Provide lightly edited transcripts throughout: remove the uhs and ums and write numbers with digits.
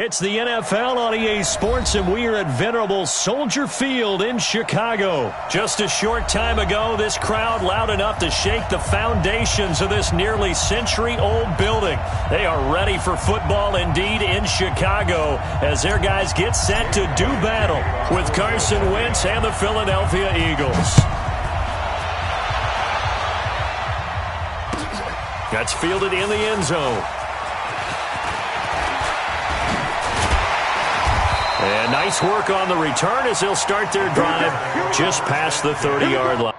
It's the NFL on EA Sports, and we are at venerable Soldier Field in Chicago. Just a short time ago, this crowd loud enough to shake the foundations of this nearly century-old building. They are ready for football indeed in Chicago as their guys get set to do battle with Carson Wentz and the Philadelphia Eagles. That's fielded in the end zone. And nice work on the return as they'll start their drive just past the 30-yard line.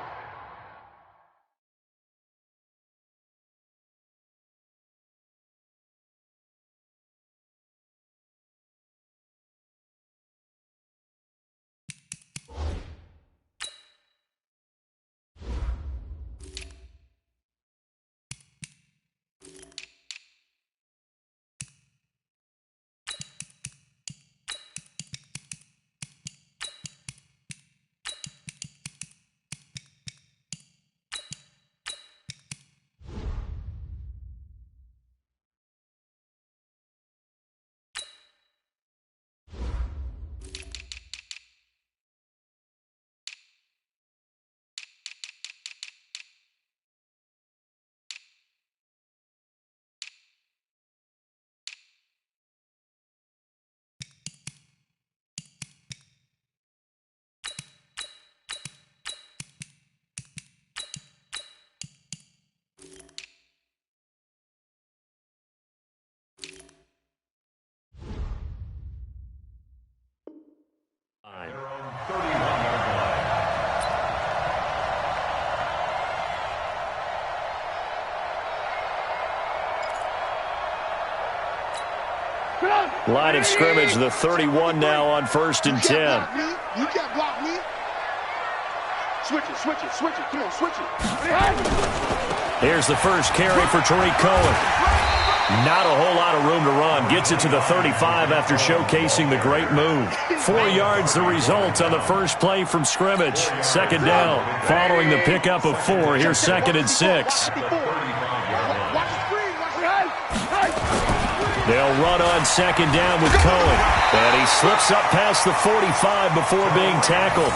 Line of scrimmage, the 31 now on 1st and 10. You can't block me. Switch it. Come on, switch it. Here's the first carry for Tariq Cohen. Not a whole lot of room to run. Gets it to the 35 after showcasing the great move. 4 yards the result on the first play from scrimmage. Second down following the pickup of 4. Here's 2nd and 6. They'll run on 2nd down with Cohen. And he slips up past the 45 before being tackled.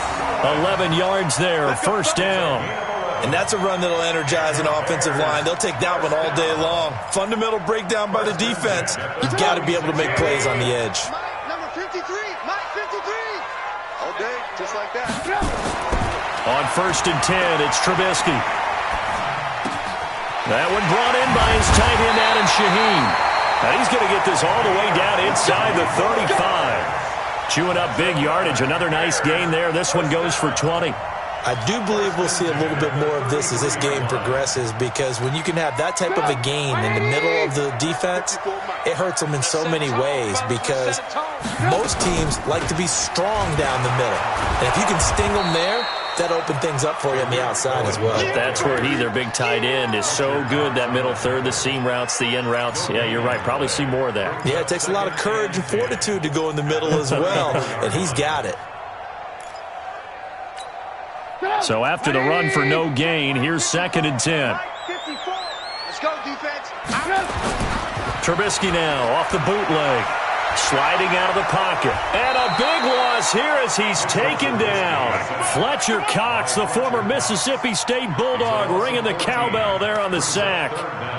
11 yards there, 1st down. And that's a run that'll energize an offensive line. They'll take that one all day long. Fundamental breakdown by the defense. You've got to be able to make plays on the edge. Number 53, Mike 53. All day, just like that. On 1st and 10, it's Trubisky. That one brought in by his tight end, Adam Shaheen. And he's going to get this all the way down inside the 35. Chewing up big yardage. Another nice gain there. This one goes for 20. I do believe we'll see a little bit more of this as this game progresses, because when you can have that type of a gain in the middle of the defense, it hurts them in so many ways, because most teams like to be strong down the middle. And if you can sting them there, that open things up for you on the outside as well. That's where their big tight end, is so good, that middle third, the seam routes, the end routes. Yeah, you're right. Probably see more of that. Yeah, it takes a lot of courage and fortitude to go in the middle as well, and he's got it. So after the run for no gain, here's 2nd and 10. Let's go, defense. Trubisky now off the bootleg. Sliding out of the pocket. And a big loss here as he's taken down. Fletcher Cox, the former Mississippi State Bulldog, ringing the cowbell there on the sack.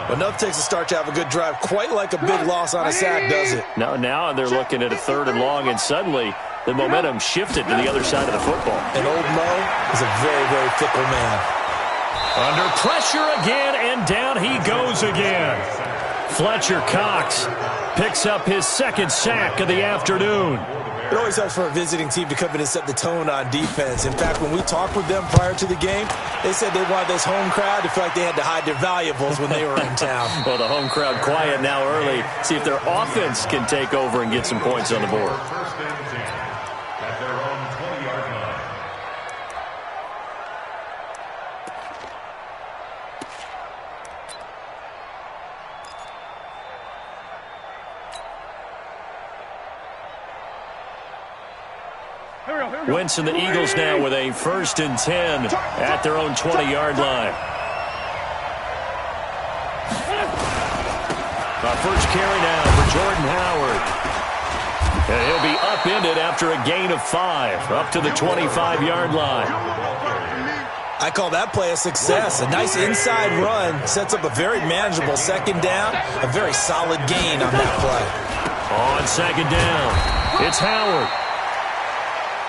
Enough takes a start to have a good drive. Quite like a big loss on a sack, does it? No, now they're looking at a 3rd and long, and suddenly the momentum shifted to the other side of the football. And old Mo is a very, very fickle man. Under pressure again, and down he goes again. Fletcher Cox picks up his 2nd sack of the afternoon. It always helps for a visiting team to come in and set the tone on defense. In fact, when we talked with them prior to the game, they said they wanted this home crowd to feel like they had to hide their valuables when they were in town. Well, the home crowd quiet now early. See if their offense can take over and get some points on the board. Wentz and the Eagles now with a 1st and 10 at their own 20-yard line. Our first carry now for Jordan Howard. And he'll be upended after a gain of 5, up to the 25-yard line. I call that play a success. A nice inside run sets up a very manageable second down, a very solid gain on that play. On second down, it's Howard.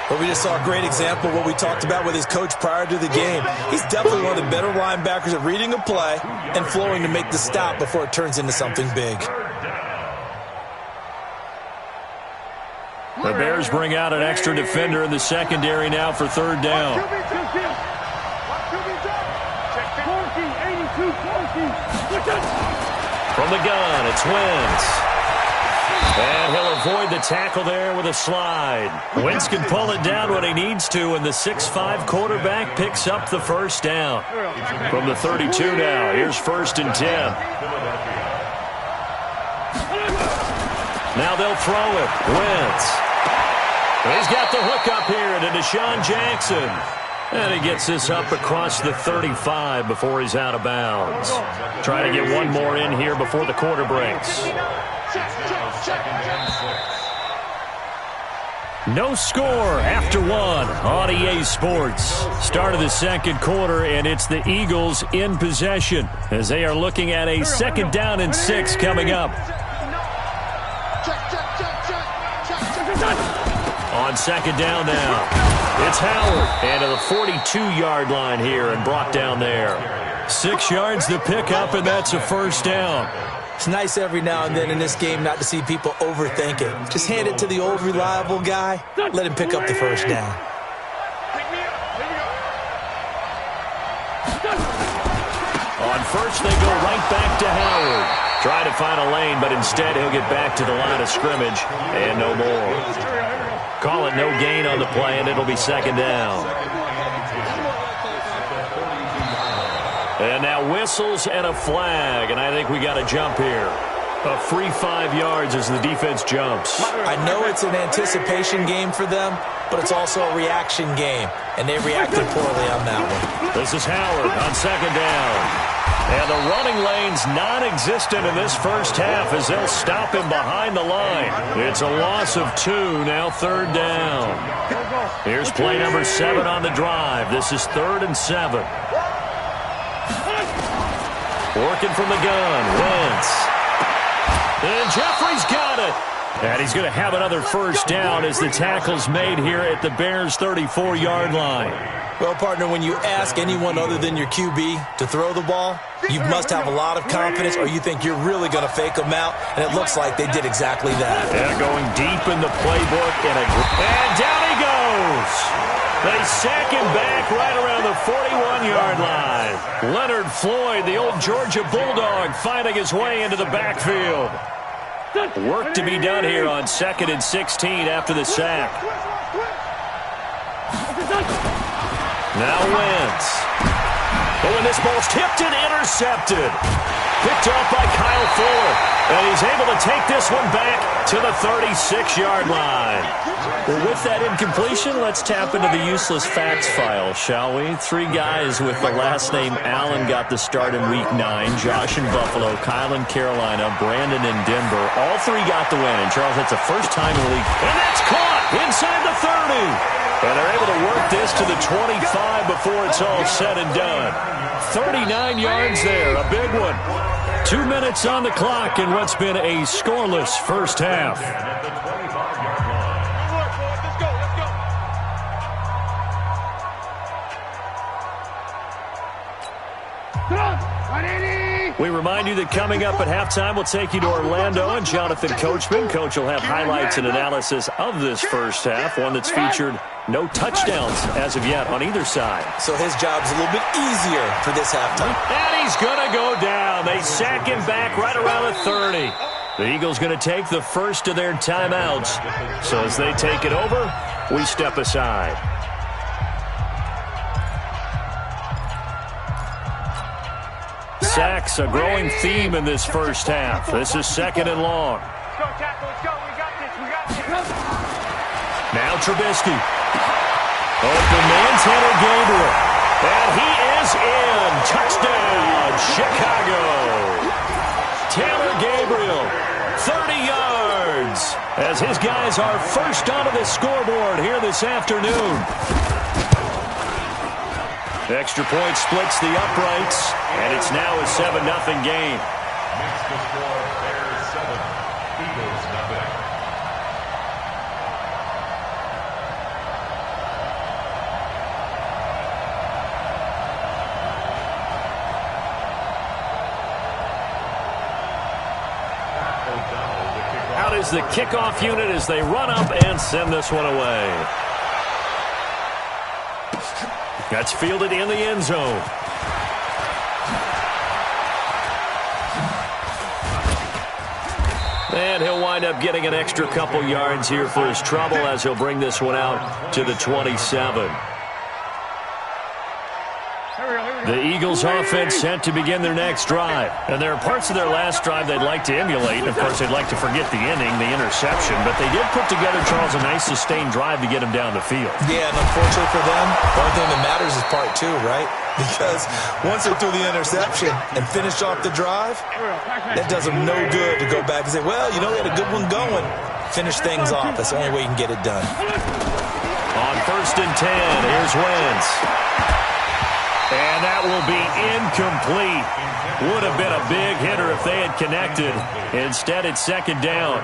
But we just saw a great example of what we talked about with his coach prior to the game. He's definitely one of the better linebackers at reading a play and flowing to make the stop before it turns into something big. The Bears bring out an extra defender in the secondary now for third down. From the gun, it's Wentz. And he'll avoid the tackle there with a slide. Wentz can pull it down when he needs to, and the 6'5" quarterback picks up the first down. From the 32 now, here's 1st and 10. Now they'll throw it. Wentz. He's got the hook up here to Deshaun Jackson. And he gets this up across the 35 before he's out of bounds. Trying to get one more in here before the quarter breaks. No score after 1 on EA Sports. Start of the second quarter, and it's the Eagles in possession as they are looking at a 2nd down and 6 coming up. On 2nd down now, it's Howard. And to the 42-yard line here and brought down there. 6 yards to pick up, and that's a first down. It's nice every now and then in this game not to see people overthink it. Just hand it to the old reliable guy. Let him pick up the first down. On first, they go right back to Howard. Try to find a lane, but instead he'll get back to the line of scrimmage and no more. Call it no gain on the play, and it'll be 2nd down. And now whistles and a flag, and I think we got a jump here. A free 5 yards as the defense jumps. I know it's an anticipation game for them, but it's also a reaction game, and they reacted poorly on that one. This is Howard on 2nd down. And the running lane's non-existent in this first half as they'll stop him behind the line. It's a loss of 2, now 3rd down. Here's play number 7 on the drive. This is 3rd and 7. Working from the gun, Wentz. And Jeffrey's got it. And he's going to have another first down as the tackle's made here at the Bears' 34-yard line. Well, partner, when you ask anyone other than your QB to throw the ball, you must have a lot of confidence or you think you're really going to fake them out, and it looks like they did exactly that. Yeah, going deep in the playbook. And down he goes. They sack him back right around the 41-yard line. Leonard Floyd, the old Georgia Bulldog, finding his way into the backfield. Work to be done here on 2nd and 16 after the sack. Now Wentz. But when this ball's tipped and intercepted. Picked off by Kyle Fuller. And he's able to take this one back to the 36-yard line. Well, with that incompletion, let's tap into the useless facts file, shall we? 3 guys with the last name Allen got the start in Week 9. Josh in Buffalo, Kyle in Carolina, Brandon in Denver. All 3 got the win. And, Charles, that's the first time in the league. And that's caught inside the 30. And they're able to work this to the 25 before it's all said and done. 39 yards there, a big one. 2 minutes on the clock in what's been a scoreless first half. We remind you that coming up at halftime, we'll take you to Orlando and Jonathan Coachman. Coach will have highlights and analysis of this first half, one that's featured no touchdowns as of yet on either side. So his job's a little bit easier for this halftime. And he's going to go down. They sack him back right around the 30. The Eagles going to take the first of their timeouts. So as they take it over, we step aside. Sacks, a growing theme in this first half. This is 2nd and long. Now Trubisky. Open man, Taylor Gabriel. And he is in. Touchdown, Chicago. Taylor Gabriel, 30 yards. as his guys are first onto the scoreboard here this afternoon. Extra point splits the uprights, and it's now a 7-0 game. Makes the score Bears 7, Eagles nothing. Out is the kickoff unit as they run up and send this one away. That's fielded in the end zone. And he'll wind up getting an extra couple yards here for his trouble as he'll bring this one out to the 27. The Eagles offense set to begin their next drive. And there are parts of their last drive they'd like to emulate. Of course, they'd like to forget the inning, the interception. But they did put together, Charles, a nice sustained drive to get him down the field. Yeah, and unfortunately for them, the only thing that matters is part two, right? Because once they threw the interception and finished off the drive, that does them no good to go back and say, well, you know, we had a good one going. Finish things off. That's the only way you can get it done. On 1st and 10, here's Wentz. And that will be incomplete. Would have been a big hitter if they had connected. Instead, it's 2nd down.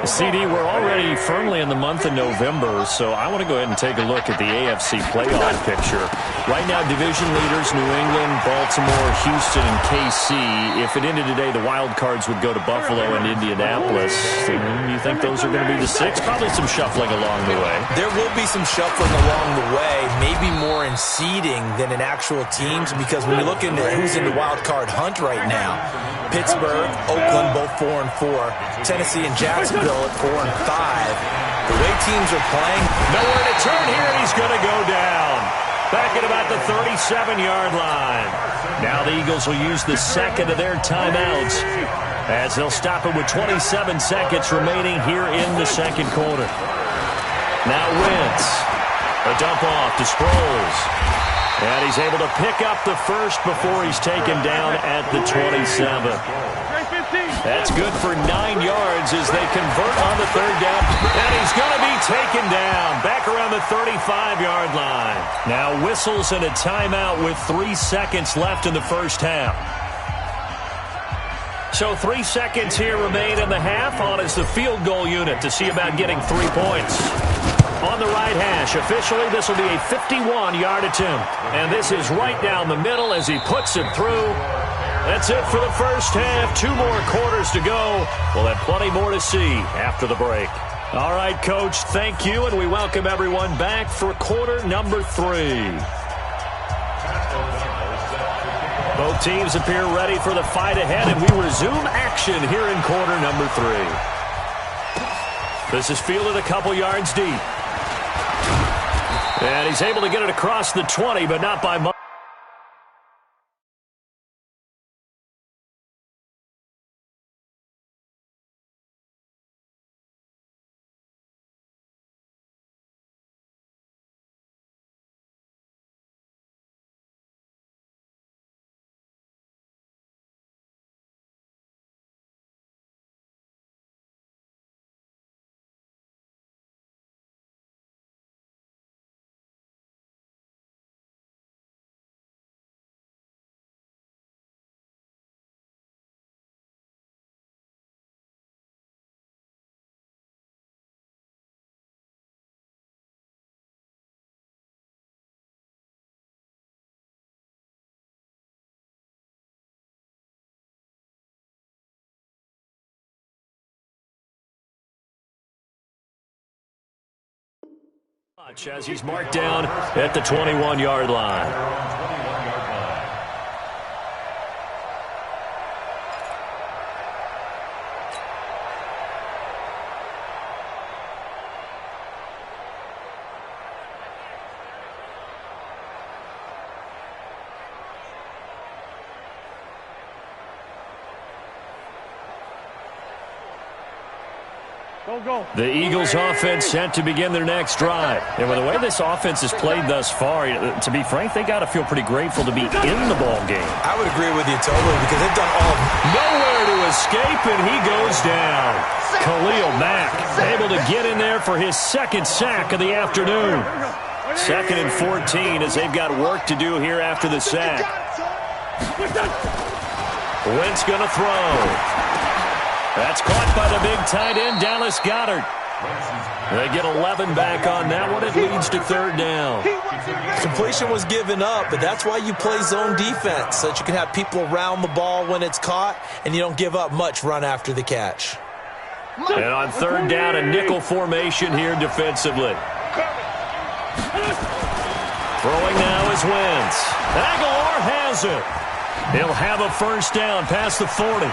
CD, we're already firmly in the month of November, so I want to go ahead and take a look at the AFC playoff picture. Right now, division leaders, New England, Baltimore, Houston, and KC. If it ended today, the wild cards would go to Buffalo and Indianapolis. Do you think those are going to be the 6? Probably some shuffling along the way. There will be some shuffling along the way, maybe more in seeding than in actual teams, because when you look into who's in the wild card hunt right now, Pittsburgh, Oakland, both 4-4. Tennessee and Jacksonville at 4-5. The way teams are playing, nowhere to turn here, and he's going to go down. Back at about the 37-yard line. Now the Eagles will use the second of their timeouts as they'll stop it with 27 seconds remaining here in the second quarter. Now Wentz. A dump off to Sproles. And he's able to pick up the first before he's taken down at the 27. That's good for 9 yards as they convert on the 3rd down. And he's going to be taken down back around the 35-yard line. Now whistles and a timeout with 3 seconds left in the first half. So 3 seconds here remain in the half. On is the field goal unit to see about getting 3 points. On the right hash, officially, this will be a 51-yard attempt. And this is right down the middle as he puts it through. That's it for the first half. 2 more quarters to go. We'll have plenty more to see after the break. All right, Coach, thank you, and we welcome everyone back for quarter number 3. Both teams appear ready for the fight ahead, and we resume action here in quarter number 3. This is fielded a couple yards deep. And he's able to get it across the 20, but not by much. As he's marked down at the 21-yard line. The Eagles offense set to begin their next drive. And with the way this offense has played thus far, to be frank, they got to feel pretty grateful to be in the ball game. I would agree with you totally because they've done all. Nowhere to escape, and he goes down. Khalil Mack able to get in there for his second sack of the afternoon. 2nd and 14 as they've got work to do here after the sack. Wentz going to throw. That's caught by the big tight end, Dallas Goedert. They get 11 back on that one. It leads to 3rd down. Completion was given up, but that's why you play zone defense, so that you can have people around the ball when it's caught, and you don't give up much run after the catch. And on 3rd down, a nickel formation here defensively. Throwing now is Wentz. Aguilar has it. He'll have a 1st down past the 40.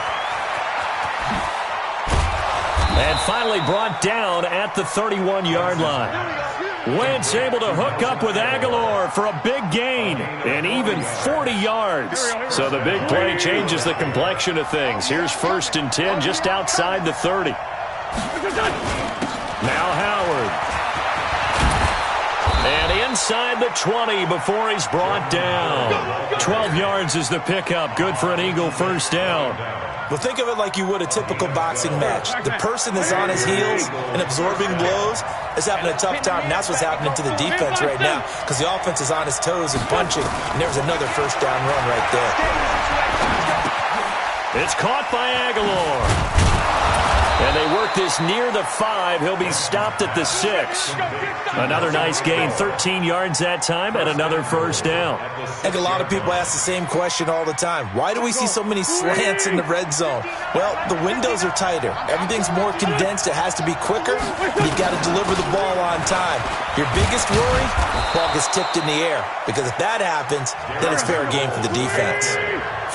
And finally brought down at the 31-yard line. Wentz able to hook up with Aguilar for a big gain and even 40 yards. So the big play changes the complexion of things. Here's 1st and 10 just outside the 30. Now Howard. And inside the 20 before he's brought down. 12 yards is the pickup. Good for an Eagle 1st down. Well, think of it like you would a typical boxing match. The person that's on his heels and absorbing blows is having a tough time, and that's what's happening to the defense right now because the offense is on his toes and punching, and there's another 1st down run right there. It's caught by Aguilar. And they work this near the 5. He'll be stopped at the 6. Another nice gain, 13 yards that time, and another 1st down. I think a lot of people ask the same question all the time. Why do we see so many slants in the red zone? Well, the windows are tighter. Everything's more condensed. It has to be quicker. You've got to deliver the ball on time. Your biggest worry, the ball gets tipped in the air. Because if that happens, then it's fair game for the defense.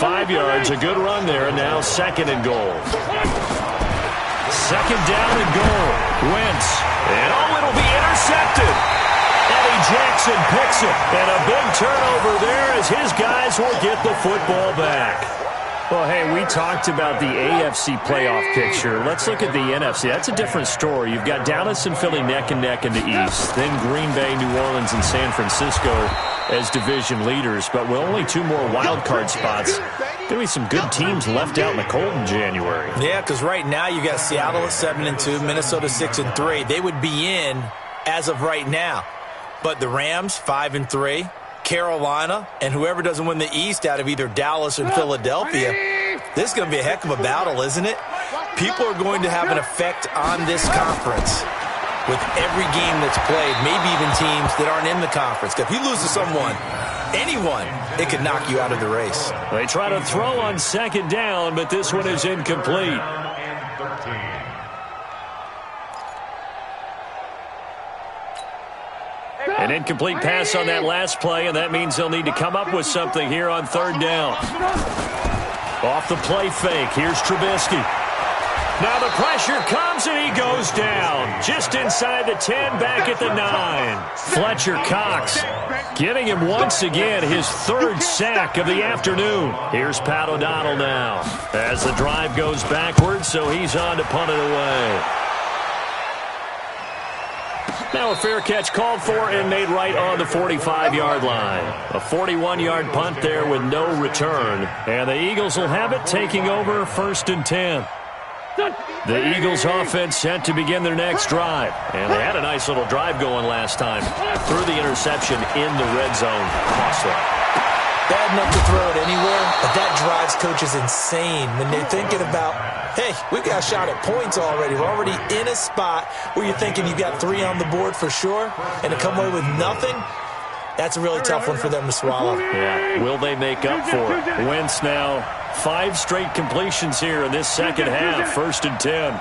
5 yards, a good run there, and now 2nd and goal. 2nd down and goal. Wentz. And it'll be intercepted. Eddie Jackson picks it. And a big turnover there as his guys will get the football back. Well, hey, we talked about the AFC playoff picture. Let's look at the NFC. That's a different story. You've got Dallas and Philly neck and neck in the East. Then Green Bay, New Orleans, and San Francisco as division leaders. But with only 2 more wild card spots, there'll be some good teams left out in the cold in January. Yeah, because right now you got Seattle at 7-2, Minnesota 6-3. They would be in as of right now. But the Rams 5-3. Carolina, and whoever doesn't win the East out of either Dallas or Philadelphia, this is going to be a heck of a battle, isn't it? People are going to have an effect on this conference with every game that's played, maybe even teams that aren't in the conference. If you lose to someone, anyone, it could knock you out of the race. They try to throw on 2nd down, but this one is incomplete. An incomplete pass on that last play, and that means they'll need to come up with something here on 3rd down. Off the play fake, here's Trubisky. Now the pressure comes, and he goes down. Just inside the 10, back at the 9. Fletcher Cox getting him once again his 3rd sack of the afternoon. Here's Pat O'Donnell now as the drive goes backwards, so he's on to punt it away. Now a fair catch called for and made right on the 45-yard line. A 41-yard punt there with no return. And the Eagles will have it, taking over 1st and 10. The Eagles offense set to begin their next drive. And they had a nice little drive going last time. Threw the interception in the red zone. Costly. Bad enough to throw it anywhere, but that drives coaches insane when they're thinking about, hey, we've got a shot at points already. We're already in a spot where you're thinking you've got 3 on the board for sure, and to come away with nothing, that's a really tough one for them to swallow. Yeah, will they make up for it? Wentz now 5 straight completions here in this second half, 1st and 10.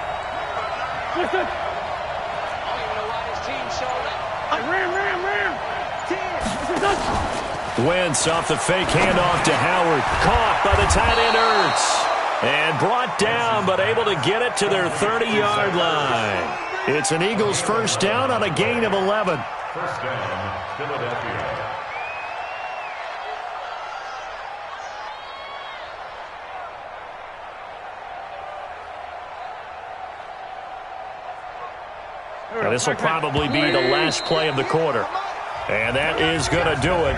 Wentz off the fake handoff to Howard. Caught by the tight end Ertz. And brought down, but able to get it to their 30-yard line. It's an Eagles 1st down on a gain of 11. 1st down, Philadelphia. And this will probably be the last play of the quarter. And that is going to do it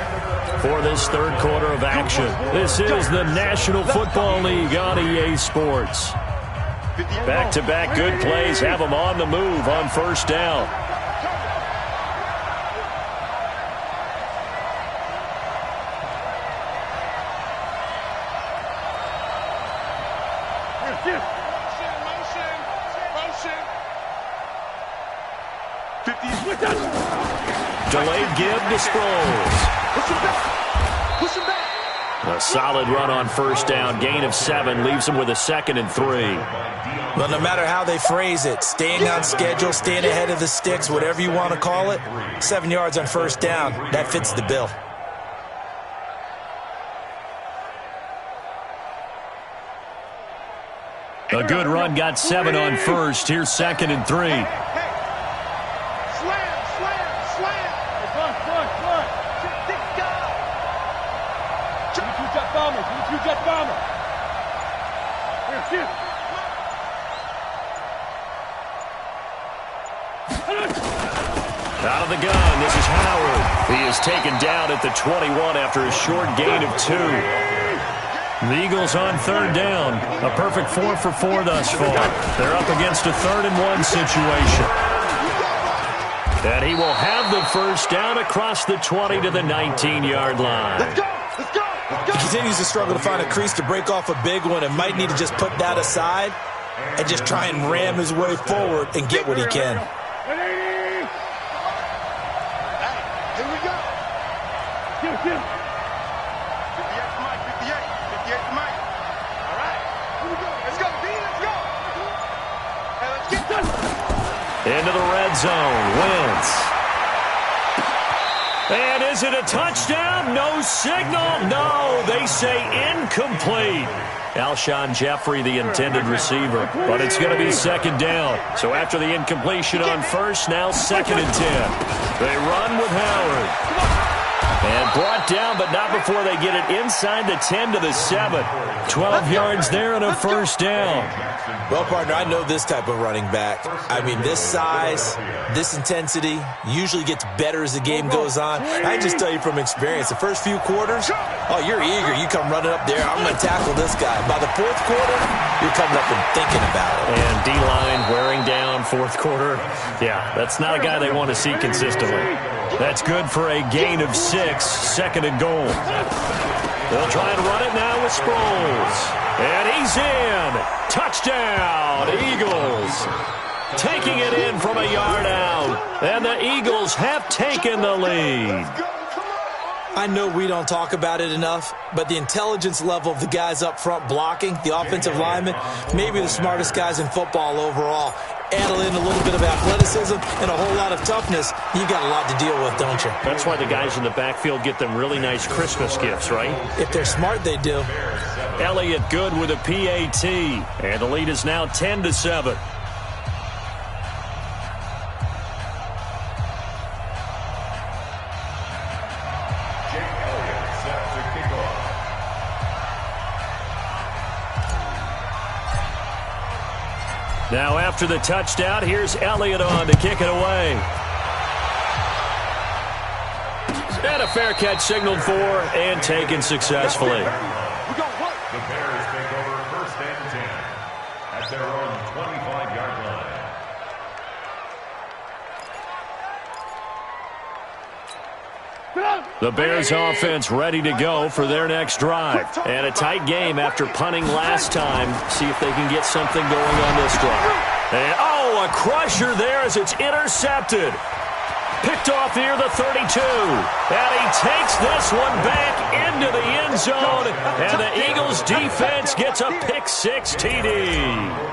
for this third quarter of action. This is the National Football League on EA Sports. Back-to-back good plays have them on the move on first down. Delayed give to Sproles. Push him back. A solid run on first down. Gain of 7 leaves him with a 2nd and 3. Well, no matter how they phrase it, staying on schedule, staying ahead of the sticks, whatever you want to call it, 7 yards on first down, that fits the bill. A good run got 7 on first. Here's 2nd and 3. Out of the gun, this is Howard. He is taken down at the 21 after a short gain of 2. The Eagles on third down. A perfect 4 for 4 thus far. They're up against a 3rd and 1 situation. And he will have the first down across the 20 to the 19-yard line. Let's go. Let's go. Let's go. He continues to struggle to find a crease to break off a big one and might need to just put that aside and just try and ram his way forward and get what he can. Here we go. 58 to Mike. 58 to Mike. All right. Here we go. Let's go, D. Let's go. Hey, let's get done. Into the red zone. Wentz. And is it a touchdown? No signal. No, they say incomplete. Alshon Jeffrey, the intended receiver. But it's going to be 2nd down. So after the incompletion on first, now 2nd and 10. They run with Howard. And brought down, but not before they get it inside the 10 to the 7. 12 yards there and a first down. Well, partner, I know this type of running back. I mean, this size, this intensity usually gets better as the game goes on. I can just tell you from experience, the first few quarters, oh, you're eager. You come running up there. I'm going to tackle this guy. By the 4th quarter, you're coming up and thinking about it. And D-line wearing down 4th quarter. Yeah, that's not a guy they want to see consistently. That's good for a gain of 6, 2nd and goal. They'll try and run it now with Sproles. And he's in. Touchdown, Eagles. Taking it in from a yard out. And the Eagles have taken the lead. I know we don't talk about it enough, but the intelligence level of the guys up front blocking, the offensive linemen, maybe the smartest guys in football overall. Add in a little bit of athleticism and a whole lot of toughness, you got a lot to deal with, don't you? That's why the guys in the backfield get them really nice Christmas gifts, right? If they're smart, they do. Elliott good with a PAT. And the lead is now 10 to 7. Now after the touchdown, here's Elliott on to kick it away. And a fair catch signaled for and taken successfully. The Bears take over 1st and 10 at their own 25-yard line. The Bears offense ready to go for their next drive. And a tight game after punting last time. See if they can get something going on this drive. And, oh, a crusher there as it's intercepted. Picked off near the 32. And he takes this one back into the end zone. And the Eagles defense gets a pick-6 TD.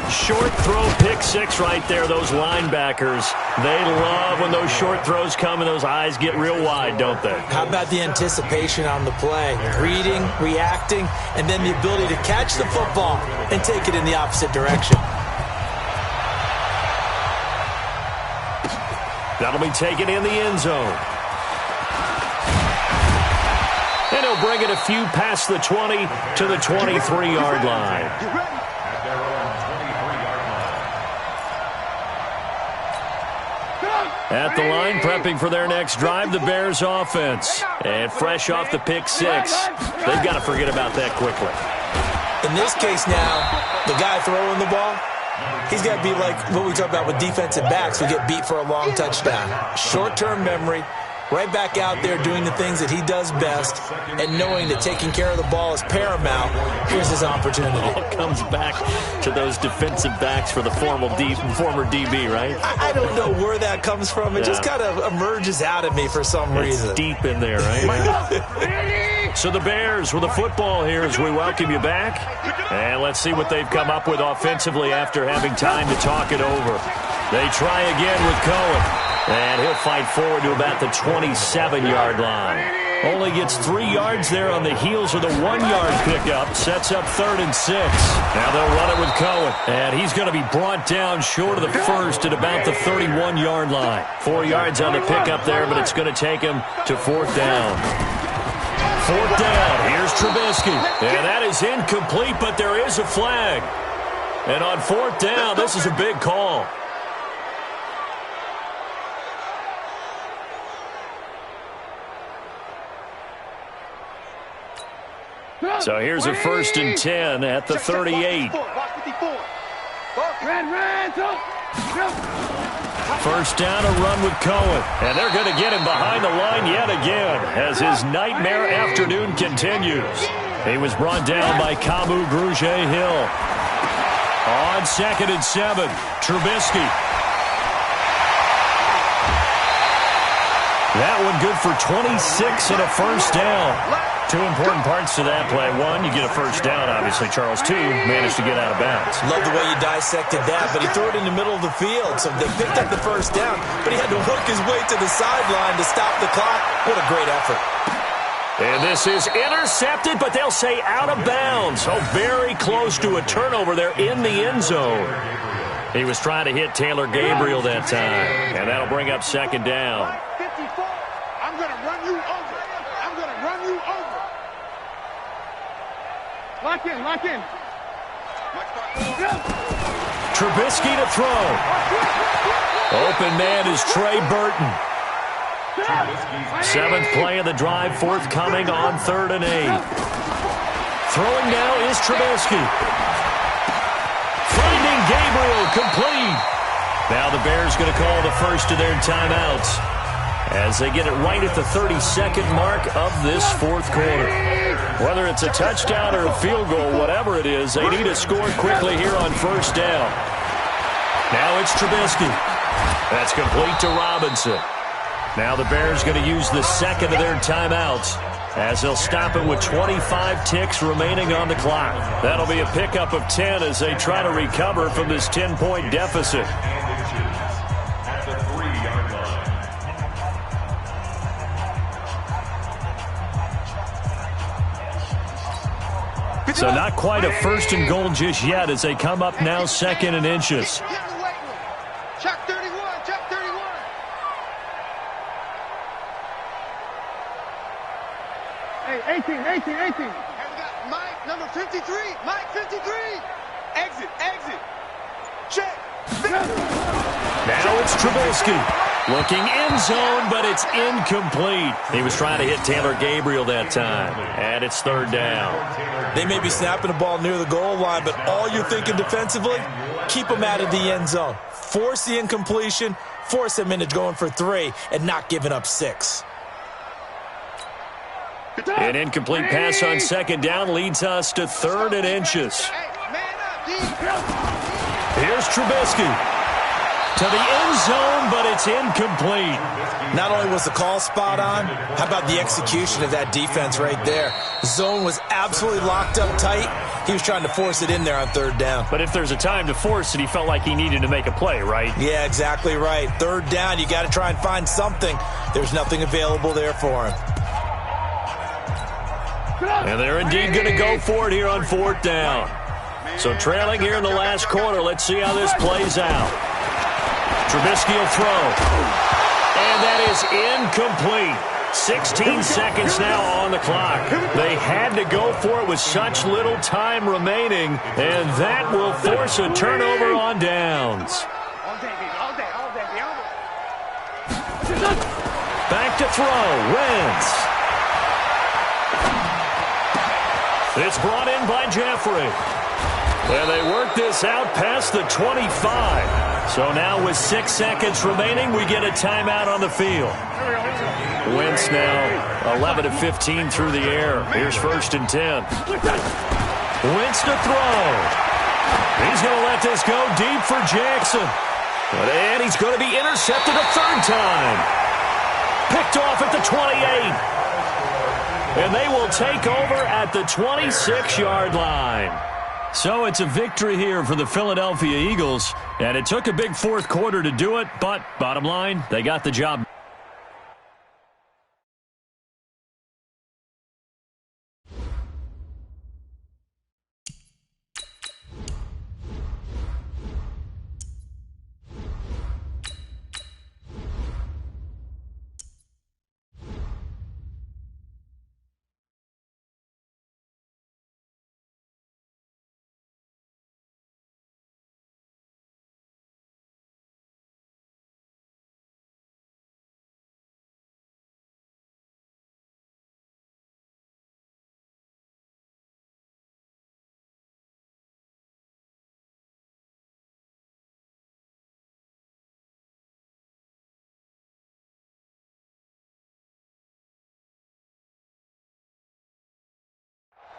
Short throw pick-6 right there, those linebackers. They love when those short throws come and those eyes get real wide, don't they? How about the anticipation on the play? Reading, reacting, and then the ability to catch the football and take it in the opposite direction. That'll be taken in the end zone. And he'll bring it a few past the 20 to the 23-yard line. At the line, prepping for their next drive, the Bears offense. And fresh off the pick six, they've got to forget about that quickly. In this case now, the guy throwing the ball, he's got to be like what we talk about with defensive backs who get beat for a long touchdown. Short-term memory, right back out there doing the things that he does best, and knowing that taking care of the ball is paramount. Here's his opportunity. It all comes back to those defensive backs for the former DB, right? I don't know where that comes from. It just kind of emerges out of me for some reason. It's deep in there, right? So the Bears with the football here as we welcome you back. And let's see what they've come up with offensively after having time to talk it over. They try again with Cohen. And he'll fight forward to about the 27-yard line. Only gets 3 yards there on the heels of the 1-yard pickup. Sets up 3rd and 6. Now they'll run it with Cohen. And he's going to be brought down short of the first at about the 31-yard line. 4 yards on the pickup there, but it's going to take him to 4th down. 4th down. Here's Trubisky. And that is incomplete, but there is a flag. And on 4th down, this is a big call. So here's a 1st and 10 at the 38. First down, a run with Cohen. And they're going to get him behind the line yet again as his nightmare afternoon continues. He was brought down by Kamu Grugier-Hill. On 2nd and 7, Trubisky. That one good for 26 and a first down. 2 important parts to that play. 1, you get a first down, obviously. Charles, 2, managed to get out of bounds. Love the way you dissected that, but he threw it in the middle of the field. So they picked up the first down, but he had to work his way to the sideline to stop the clock. What a great effort. And this is intercepted, but they'll say out of bounds. So very close to a turnover there in the end zone. He was trying to hit Taylor Gabriel that time, and that'll bring up 2nd down. 54. I'm going to run you over. I'm going to run you over. Lock in, lock in. Trubisky to throw. Open man is Trey Burton. 7th play of the drive, forthcoming on 3rd and 8. Throwing now is Trubisky. Finding Gabriel, complete. Now the Bears going to call the first of their timeouts as they get it right at the 32nd mark of this 4th quarter. Whether it's a touchdown or a field goal, whatever it is, they need to score quickly here on 1st down. Now it's Trubisky. That's complete to Robinson. Now the Bears going to use the 2nd of their timeouts as they'll stop it with 25 ticks remaining on the clock. That'll be a pickup of 10 as they try to recover from this 10-point deficit. So not quite a 1st and goal just yet as they come up now 2nd and inches. Check 31, check 31. Hey, 18. And we got Mike, number 53. Mike, 53. Exit. Check. Now it's Trubisky. Looking end zone, but it's incomplete. He was trying to hit Taylor Gabriel that time. And it's 3rd down. They may be snapping the ball near the goal line, but all you're thinking defensively, keep them out of the end zone. Force the incompletion, force them into going for 3, and not giving up 6. An incomplete pass on 2nd down leads us to 3rd and inches. Here's Trubisky. To the end zone, but it's incomplete. Not only was the call spot on, how about the execution of that defense right there? Zone was absolutely locked up tight. He was trying to force it in there on 3rd down. But if there's a time to force it, he felt like he needed to make a play, right? Yeah, exactly right. 3rd down, you got to try and find something. There's nothing available there for him. And they're indeed going to go for it here on 4th down. So trailing here in the last quarter, let's see how this plays out. Trubisky will throw. And that is incomplete. 16 seconds now on the clock. They had to go for it with such little time remaining, and that will force a turnover on downs. to throw. Wentz. It's brought in by Jeffrey. And they work this out past the 25. So now with 6 seconds remaining, we get a timeout on the field. Wentz now 11 of 15 through the air. Here's 1st and 10. Wentz to throw. He's going to let this go deep for Jackson. And he's going to be intercepted a 3rd time. Picked off at the 28. And they will take over at the 26-yard line. So it's a victory here for the Philadelphia Eagles. And it took a big 4th quarter to do it, but bottom line, they got the job.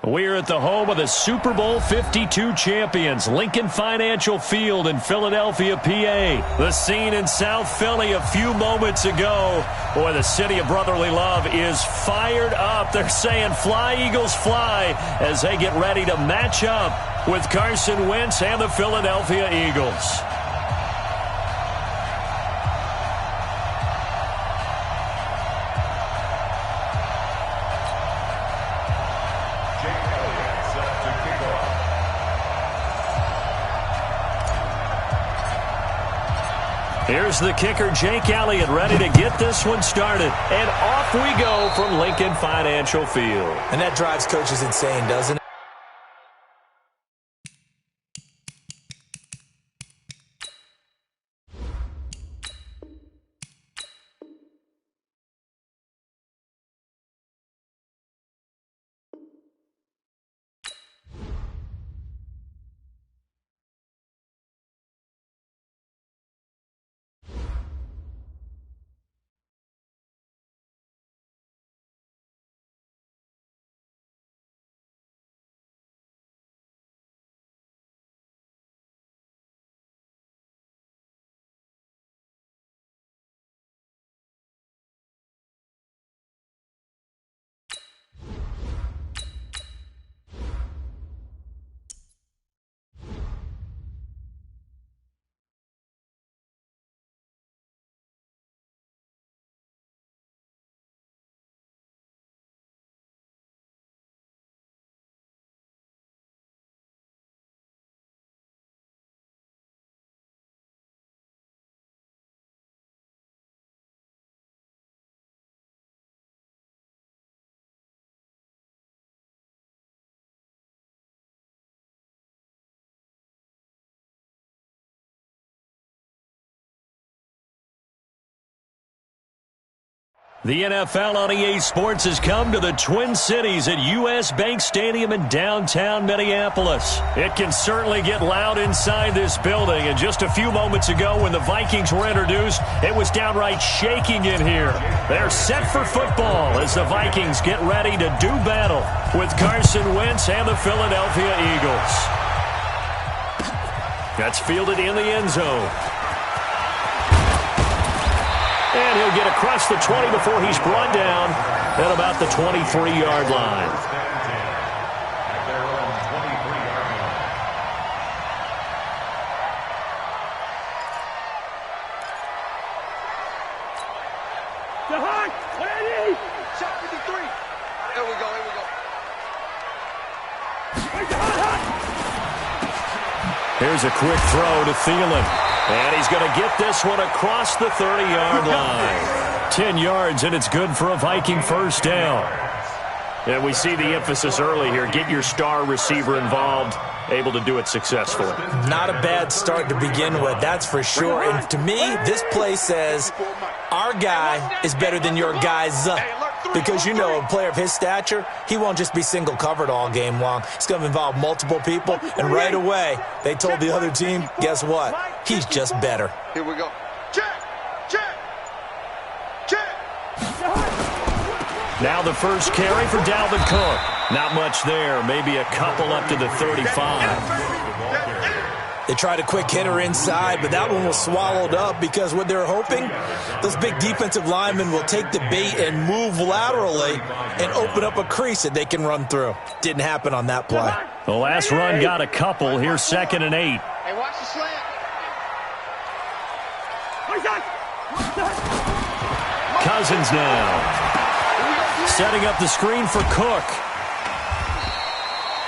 We're at the home of the Super Bowl 52 champions, Lincoln Financial Field in Philadelphia, PA. The scene in South Philly a few moments ago. Boy, the city of brotherly love is fired up. They're saying, "Fly, Eagles, fly," as they get ready to match up with Carson Wentz and the Philadelphia Eagles. Here's the kicker, Jake Elliott, ready to get this one started. And off we go from Lincoln Financial Field. And that drives coaches insane, doesn't it? The NFL on EA Sports has come to the Twin Cities at U.S. Bank Stadium in downtown Minneapolis. It can certainly get loud inside this building, and just a few moments ago when the Vikings were introduced, it was downright shaking in here. They're set for football as the Vikings get ready to do battle with Carson Wentz and the Philadelphia Eagles. That's fielded in the end zone. And he'll get across the 20 before he's brought down at about the 23-yard line. Shot 53. Here we go. Here's a quick throw to Thielen. And he's going to get this one across the 30-yard line. 10 yards, and it's good for a Viking first down. And we see the emphasis early here. Get your star receiver involved. able to do it successfully. Not a bad start to begin with, that's for sure. And to me, this play says our guy is better than your guys. Because, you know, a player of his stature, he won't just be single covered all game long. It's going to involve multiple people. And right away, they told the other team, guess what? He's just better. Here we go. Check. Now the first carry for Dalvin Cook. Not much there. Maybe a couple up to the 35. They tried a quick hitter inside, but that one was swallowed up because what they're hoping, those big defensive linemen will take the bait and move laterally and open up a crease that they can run through. Didn't happen on that play. The last run got a couple. Here's 2nd and 8. Hey, watch the slant. Cousins now. Setting up the screen for Cook.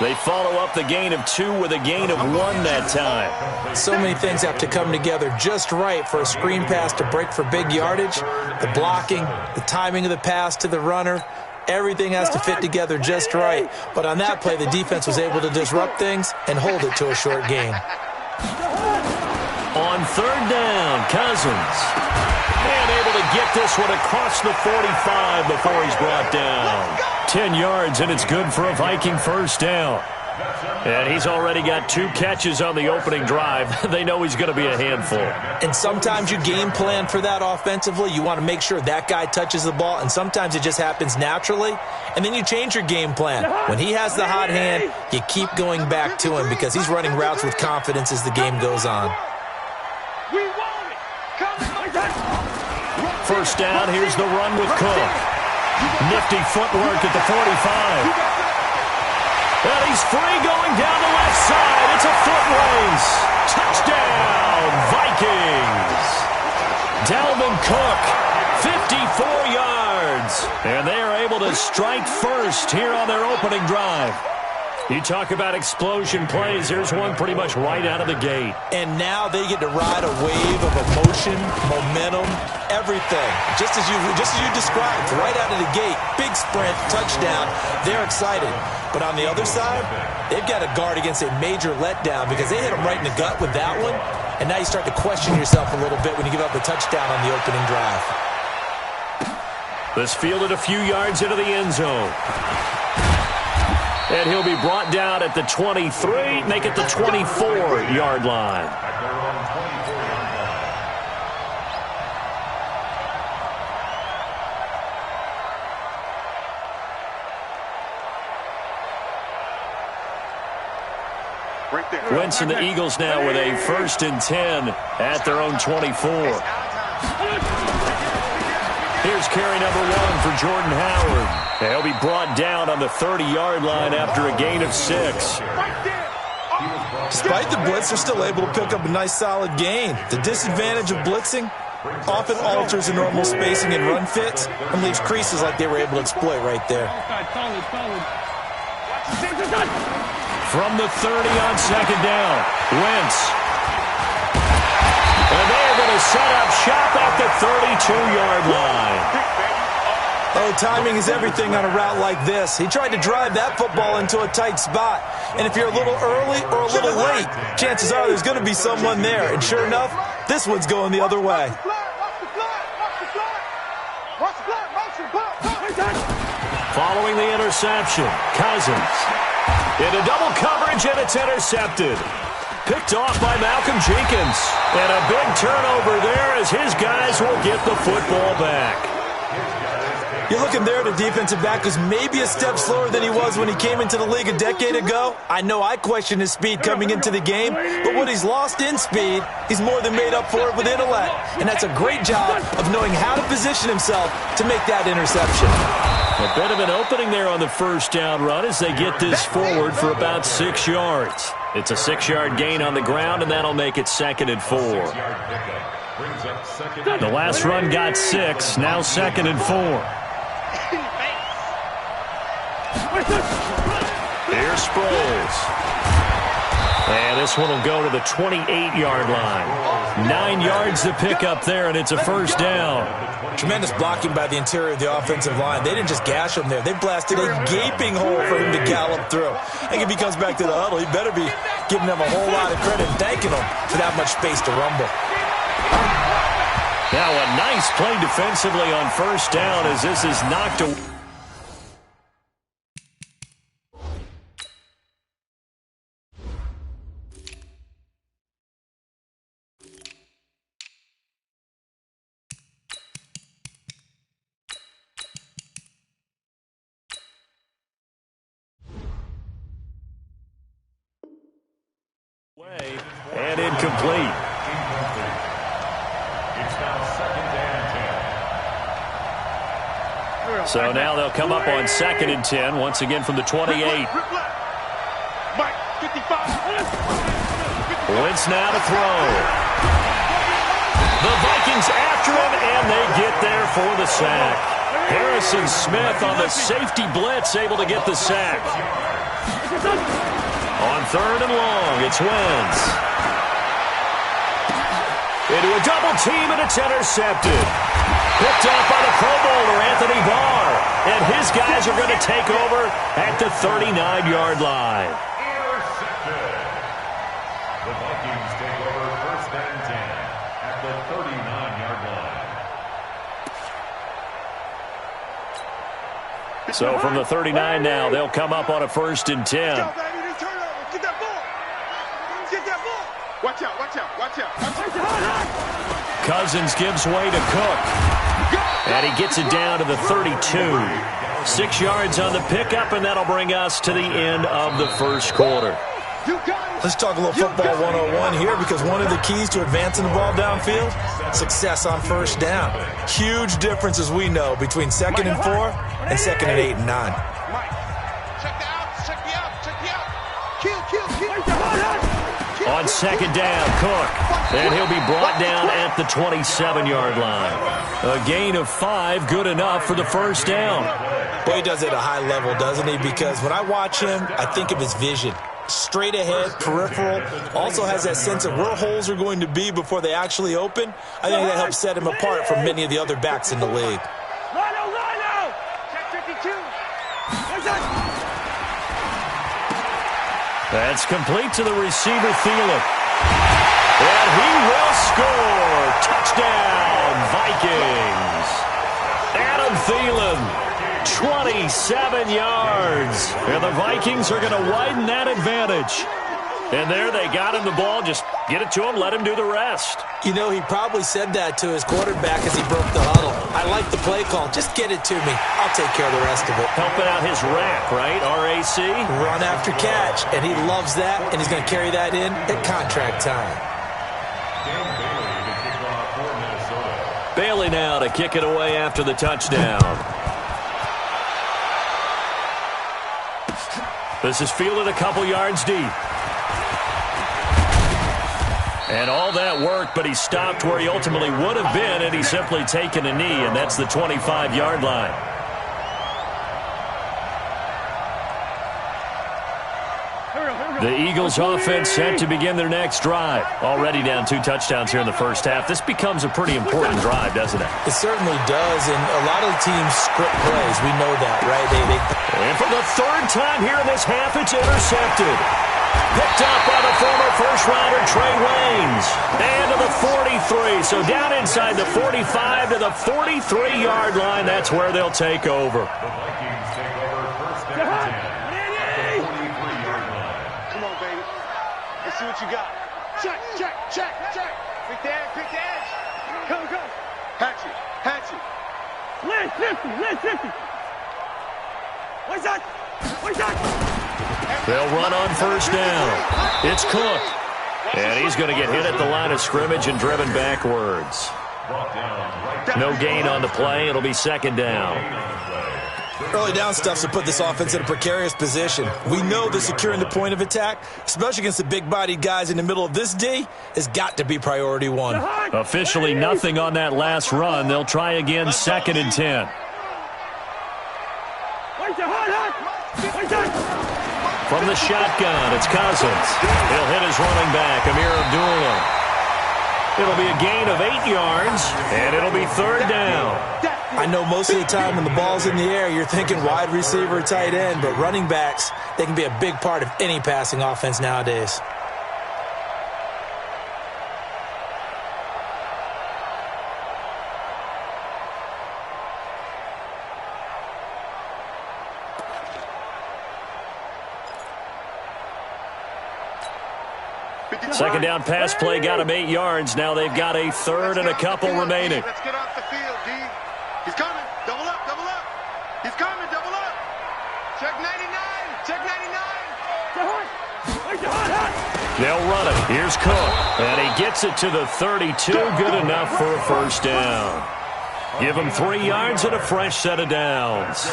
They follow up the gain of 2 with a gain of 1 that time. So many things have to come together just right for a screen pass to break for big yardage. The blocking, the timing of the pass to the runner, everything has to fit together just right. But on that play, the defense was able to disrupt things and hold it to a short gain. On 3rd down, Cousins. And able to get this one across the 45 before he's brought down. 10 yards, and it's good for a Viking first down. And he's already got 2 catches on the opening drive. They know he's going to be a handful. And sometimes you game plan for that offensively. You want to make sure that guy touches the ball, and sometimes it just happens naturally. And then you change your game plan. When he has the hot hand, you keep going back to him because he's running routes with confidence as the game goes on. First down, here's the run with Cook. Nifty footwork at the 45. And he's free going down the left side. It's a foot race. Touchdown, Vikings. Dalvin Cook, 54 yards. And they are able to strike first here on their opening drive. You talk about explosion plays. Here's one pretty much right out of the gate. And now they get to ride a wave of emotion, momentum, everything. Just as you described, right out of the gate, big sprint, touchdown. They're excited. But on the other side, they've got to guard against a major letdown because they hit them right in the gut with that one. And now you start to question yourself a little bit when you give up a touchdown on the opening drive. This fielded a few yards into the end zone. And he'll be brought down at the 23, make it the 24-yard line. Wentz and the Eagles now with a 1st and 10 at their own 24. Here's carry number 1 for Jordan Howard. He'll be brought down on the 30-yard line after a gain of 6. Despite the blitz, they're still able to pick up a nice solid gain. The disadvantage of blitzing often alters the normal spacing and run fits and leaves creases like they were able to exploit right there. From the 30 on 2nd down, Wentz. And they're going to set up shop at the 32-yard line. Oh, timing is everything on a route like this. He tried to drive that football into a tight spot. And if you're a little early or a little late, chances are there's going to be someone there. And sure enough, this one's going the other way. Following the interception, Cousins. Into double coverage, and it's intercepted. Picked off by Malcolm Jenkins. And a big turnover there as his guys will get the football back. You're looking there at a defensive back who's maybe a step slower than he was when he came into the league a decade ago. I know I questioned his speed coming into the game, but what he's lost in speed, he's more than made up for it with intellect. And that's a great job of knowing how to position himself to make that interception. A bit of an opening there on the first down run as they get this forward for about 6 yards. It's a 6-yard gain on the ground, and that'll make it 2nd and 4. The last run got 6, now 2nd and 4. Here's Sproles. And this one will go to the 28-yard line. 9 yards to pick up there, and it's a first down. Tremendous blocking by the interior of the offensive line. They didn't just gash him there. They blasted a gaping hole for him to gallop through. I think if he comes back to the huddle, he better be giving them a whole lot of credit and thanking them for that much space to rumble. Now a nice play defensively on first down as this is knocked away. And incomplete. It's now 2nd and 10. So now they'll come up on 2nd and 10, once again from the 28. Mike, 55. Wentz now to throw. The Vikings after him, and they get there for the sack. Harrison Smith on the safety blitz, able to get the sack. On 3rd and long, it's Wentz. Into a double team, and it's intercepted. Picked up by the Pro Bowler, Anthony Barr. And his guys are going to take over at the 39-yard line. Intercepted. The Vikings take over 1st and 10 at the 39-yard line. So from the 39 now, they'll come up on a 1st and 10. Go, baby, they turn over. Get that ball. Get that ball. Watch out, watch out, watch out. Cousins gives way to Cook. And he gets it down to the 32. 6 yards on the pickup, and that'll bring us to the end of the first quarter. Let's talk a little football 101 here, because one of the keys to advancing the ball downfield, success on first down. Huge difference, as we know, between 2nd and 4 and 2nd and 8 and 9. Check the outs, check the outs, check the outs. Kill. On 2nd down, Cook. And he'll be brought down at the 27-yard line. A gain of 5, good enough for the first down. Boy, he does it at a high level, doesn't he? Because when I watch him, I think of his vision. Straight ahead, peripheral, also has that sense of where holes are going to be before they actually open. I think that helps set him apart from many of the other backs in the league. Check 52. That's complete to the receiver, Thielen. And he will score. Touchdown, Vikings. Adam Thielen, 27 yards. And the Vikings are going to widen that advantage. And there they got him the ball. Just get it to him, let him do the rest. You know, he probably said that to his quarterback as he broke the huddle. I like the play call. Just get it to me. I'll take care of the rest of it. Helping out his rack, right? RAC? Run after catch. And he loves that, and he's going to carry that in at contract time. Bailey now to kick it away after the touchdown. This is fielded a couple yards deep. And all that work, but he stopped where he ultimately would have been, and he's simply taken a knee, and that's the 25-yard line. The Eagles offense set to begin their next drive. Already down 2 touchdowns here in the first half. This becomes a pretty important drive, doesn't it? It certainly does, and a lot of the teams script plays. We know that, right? And for the 3rd time here in this half, it's intercepted. Picked up by the former first-rounder Trey Waynes. And to the 43. So down inside the 45 to the 43-yard line. That's where they'll take over. The Vikings take over 1st and 10 at the 43-yard line. Come on, baby. Let's see what you got. Check. Pick the edge. Go. Hatch it. Lance 50. What's that? They'll run on first down. It's Cook. And he's going to get hit at the line of scrimmage and driven backwards. No gain on the play. It'll be 2nd down. Early down stuff to put this offense in a precarious position. We know that securing the point of attack, especially against the big-bodied guys in the middle of this D, has got to be priority 1. Officially nothing on that last run. They'll try again 2nd and 10. From the shotgun, it's Cousins. He'll hit his running back, Amir Abdullah. It'll be a gain of 8 yards, and it'll be 3rd down. I know most of the time when the ball's in the air, you're thinking wide receiver, tight end, but running backs, they can be a big part of any passing offense nowadays. Second down pass play got him 8 yards. Now they've got a 3rd and a couple remaining. Let's get off the field, D. He's coming. Double up, double up. He's coming, double up. Check 99. Check 99. They'll run it. Here's Cook. And he gets it to the 32. Good enough for a 1st down. Give him 3 yards and a fresh set of downs.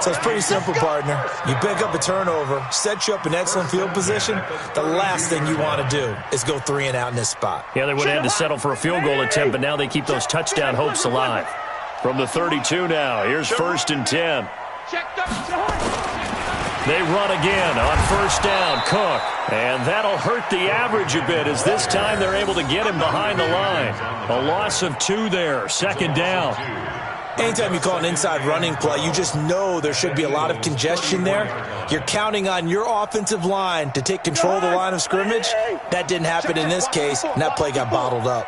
So it's pretty simple, partner. You pick up a turnover, set you up in excellent field position. The last thing you want to do is go 3 and out in this spot. Yeah, they would have had to settle for a field goal attempt, but now they keep those touchdown hopes alive. From the 32 now, here's 1st and 10. They run again on 1st down, Cook. And that'll hurt the average a bit as this time they're able to get him behind the line. A loss of 2 there, 2nd down. Anytime you call an inside running play, you just know there should be a lot of congestion there. You're counting on your offensive line to take control of the line of scrimmage. That didn't happen in this case, and that play got bottled up.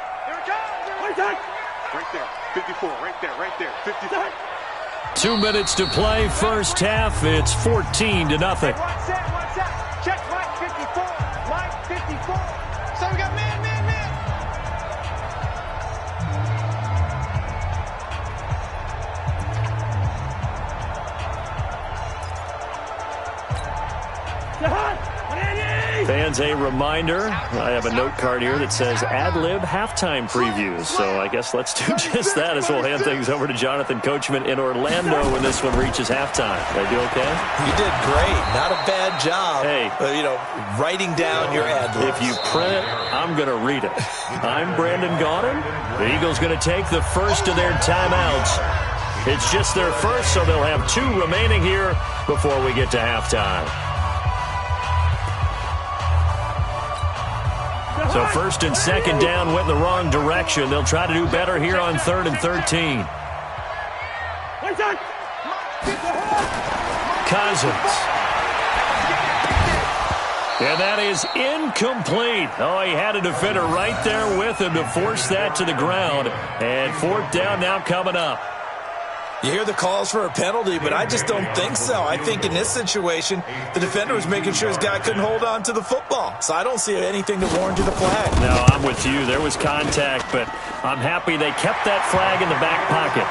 Right there. 54, right there, right there. 54. 2 minutes to play, first half. It's 14-0. Check line 54. Line 54. So we got man. Fans, a reminder, I have a note card here that says ad-lib halftime previews. So I guess let's do just that as we'll hand things over to Jonathan Coachman in Orlando when this one reaches halftime. Did I do okay? You did great. Not a bad job. Hey. Writing down your ad-libs. If you print it, I'm going to read it. I'm Brandon Gaudin. The Eagles going to take the first of their timeouts. It's just their first, so they'll have 2 remaining here before we get to halftime. So 1st and 2nd down went in the wrong direction. They'll try to do better here on 3rd and 13. Cousins. And that is incomplete. Oh, he had a defender right there with him to force that to the ground. And 4th down now coming up. You hear the calls for a penalty, but I just don't think so. I think in this situation, the defender was making sure his guy couldn't hold on to the football. So I don't see anything to warrant the flag. No, I'm with you. There was contact, but I'm happy they kept that flag in the back pocket.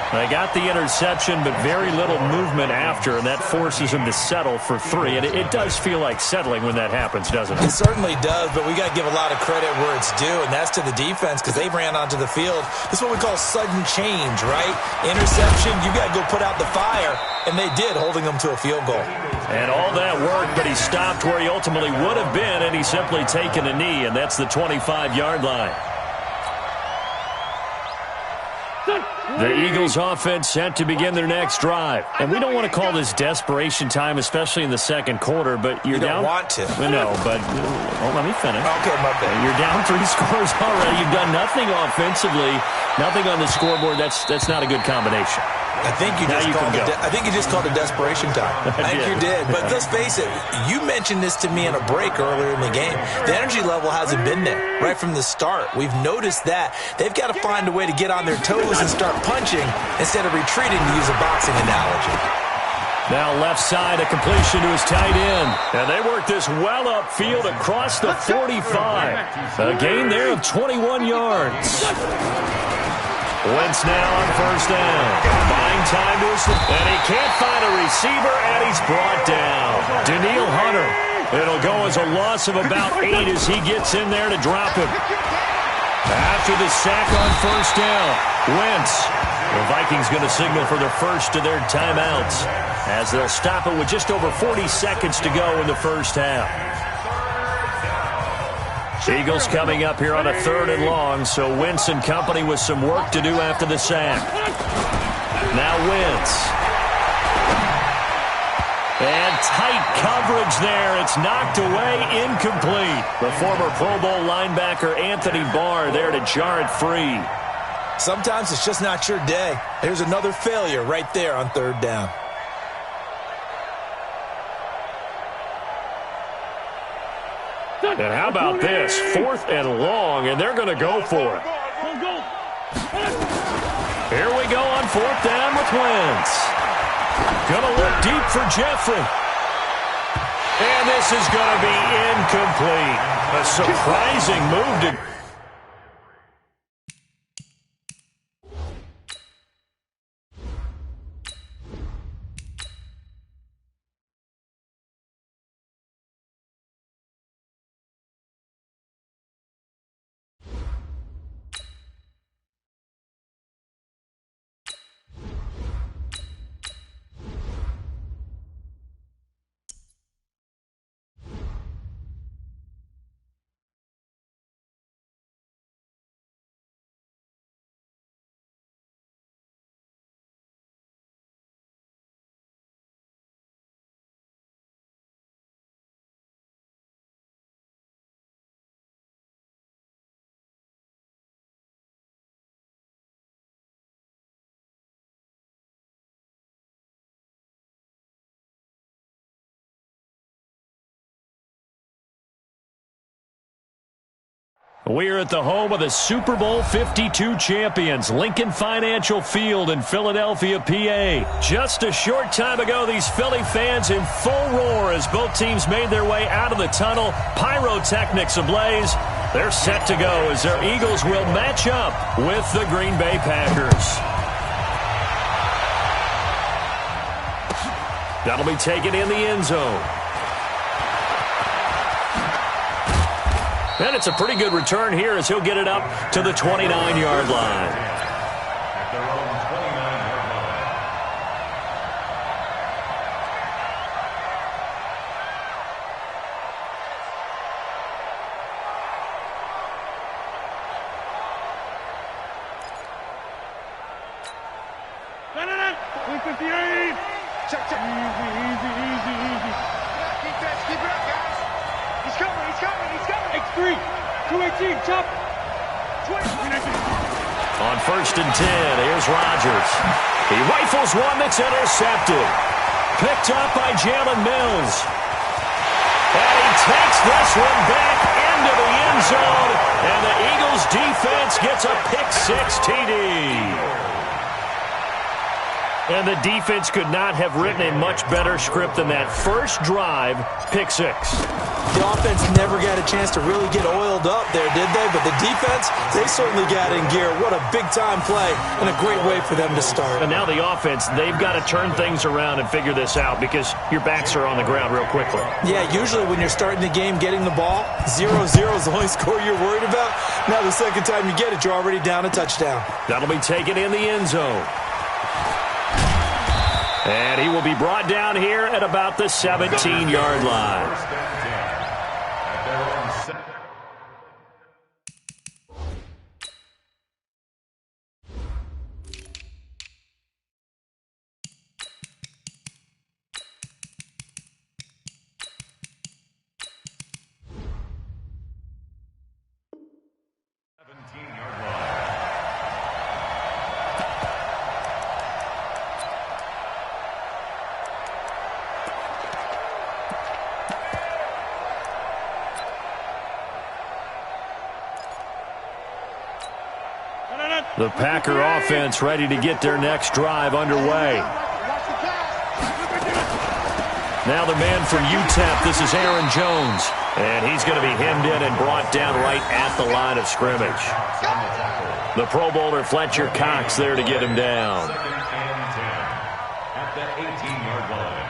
They got the interception, but very little movement after, and that forces them to settle for 3. And it does feel like settling when that happens, doesn't it? It certainly does, but we got to give a lot of credit where it's due, and that's to the defense because they ran onto the field. This is what we call sudden change, right? Interception, you got to go put out the fire, and they did, holding them to a field goal. And all that worked, but he stopped where he ultimately would have been, and he's simply taken a knee, and that's the 25-yard line. The Eagles offense set to begin their next drive. And we don't want to call this desperation time, especially in the second quarter, but you're down. You don't want to. No, but let me finish. Okay, my bad. You're down 3 scores already. You've done nothing offensively, nothing on the scoreboard. That's not a good combination. I think you just called it desperation time. I think you did. But let's face it, you mentioned this to me in a break earlier in the game. The energy level hasn't been there right from the start. We've noticed that. They've got to find a way to get on their toes and start punching instead of retreating, to use a boxing analogy. Now left side, a completion to his tight end. And they work this well upfield across the 45. A gain there of 21 yards. Wentz now on 1st down. Buying time to his, and he can't find a receiver, and he's brought down. Daniil Hunter. It'll go as a loss of about 8 as he gets in there to drop him. After the sack on 1st down, Wentz. The Vikings going to signal for the first of their timeouts as they'll stop it with just over 40 seconds to go in the first half. Eagles coming up here on a 3rd and long, so Wentz and company with some work to do after the sack. Now Wentz. And tight coverage there. It's knocked away, incomplete. The former Pro Bowl linebacker Anthony Barr there to jar it free. Sometimes it's just not your day. Here's another failure right there on third down. And how about this? 4th and long, and they're going to go for it. Here we go on 4th down with Wentz. Going to look deep for Jeffrey. And this is going to be incomplete. A surprising move to... We're at the home of the Super Bowl 52 champions, Lincoln Financial Field in Philadelphia, PA. Just a short time ago, these Philly fans in full roar as both teams made their way out of the tunnel. Pyrotechnics ablaze. They're set to go as their Eagles will match up with the Green Bay Packers. That'll be taken in the end zone. And it's a pretty good return here as he'll get it up to the 29-yard line. At their own 29-yard line. Check. Easy. Defense, keep it up, guys. He's coming. X3, 218, chop. 20. On 1st and 10, here's Rodgers. He rifles one that's intercepted. Picked up by Jalen Mills. And he takes this one back into the end zone. And the Eagles defense gets a pick-6 TD. And the defense could not have written a much better script than that first drive, pick-6. The offense never got a chance to really get oiled up there, did they? But the defense, they certainly got in gear. What a big-time play and a great way for them to start. And now the offense, they've got to turn things around and figure this out because your backs are on the ground real quickly. Yeah, usually when you're starting the game getting the ball, 0-0 is the only score you're worried about. Now the second time you get it, you're already down a touchdown. That'll be taken in the end zone. And he will be brought down here at about the 17-yard line. The Packer offense ready to get their next drive underway. Now the man from UTEP, this is Aaron Jones. And he's going to be hemmed in and brought down right at the line of scrimmage. The Pro Bowler Fletcher Cox there to get him down. At the 18-yard line.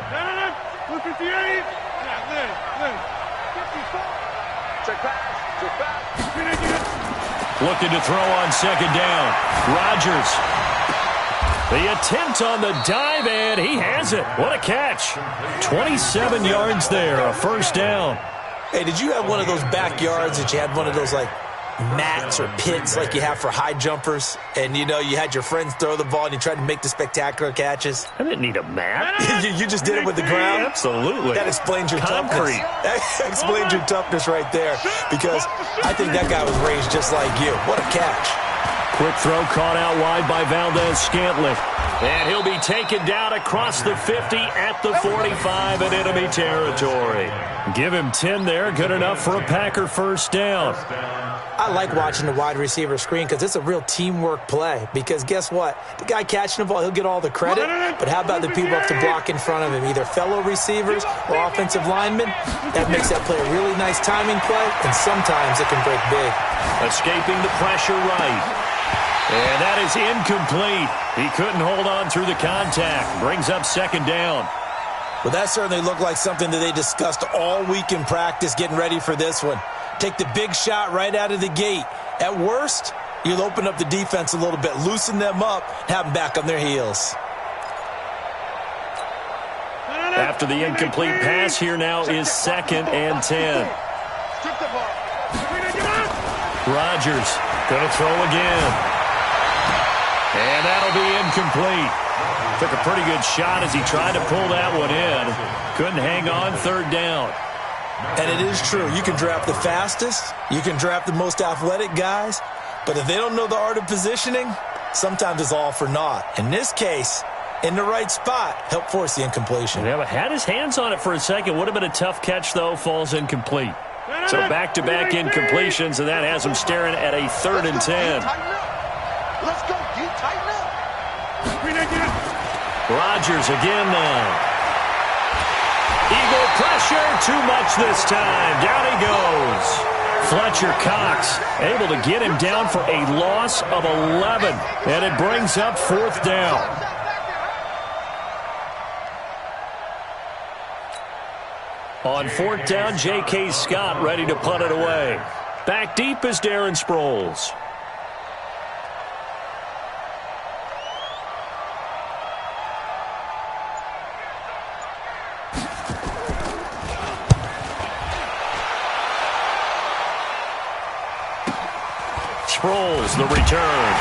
58. Check pass. Looking to throw on second down. Rodgers. The attempt on the dive, and he has it. What a catch. 27 yards there, a first down. Hey, did you have one of those backyards that you had one of those, like, mats or pits like you have for high jumpers, and, you know, you had your friends throw the ball and you tried to make the spectacular catches? I didn't need a mat. you just did it with the ground? Absolutely. That explains your Concrete. toughness. That explains your toughness right there, because I think that guy was raised just like you. What a catch. Quick throw caught out wide by Valdez-Scantling. And he'll be taken down across the 50 at the 45 in enemy territory. Give him 10 there. Good enough for a Packer first down. I like watching the wide receiver screen because it's a real teamwork play. Because guess what? The guy catching the ball, he'll get all the credit. But how about the people up to block in front of him, either fellow receivers or offensive linemen? That makes that play a really nice timing play, and sometimes it can break big. Escaping the pressure right. And that is incomplete. He couldn't hold on through the contact. Brings up second down. Well, that certainly looked like something that they discussed all week in practice getting ready for this one. Take the big shot right out of the gate. At worst, you'll open up the defense a little bit, loosen them up, have them back on their heels. After the incomplete pass, here now is 2nd and 10. Rodgers going to throw again. And that'll be incomplete. Took a pretty good shot as he tried to pull that one in. Couldn't hang on, 3rd down. And it is true. You can draft the fastest. You can draft the most athletic guys. But if they don't know the art of positioning, sometimes it's all for naught. In this case, in the right spot, helped force the incompletion. Yeah, but had his hands on it for a second. Would have been a tough catch, though. Falls incomplete. So back-to-back incompletions, and that has him staring at a 3rd and 10. Let's go, D. Tighten up. Rodgers again now. Eagle pressure, too much this time. Down he goes. Fletcher Cox able to get him down for a loss of 11. And it brings up 4th down. On 4th down, J.K. Scott ready to punt it away. Back deep is Darren Sproles. Sproles, the return.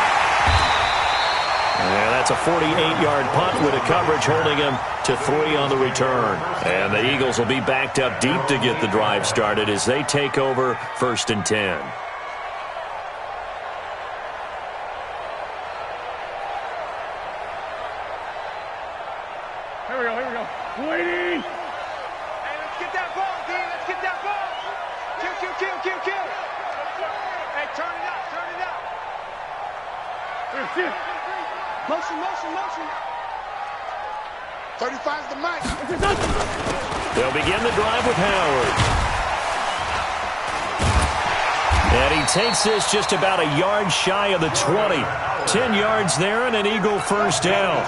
And that's a 48-yard punt with a coverage holding him to 3 on the return. And the Eagles will be backed up deep to get the drive started as they take over 1st and 10. Here we go. Waiting. Hey, let's get that ball, D. Let's get that ball. Kill. Hey, turn it out. Motion. 35's the mic. They'll begin the drive with Howard. And he takes this just about a yard shy of the 20. 10 yards there and an Eagle first down.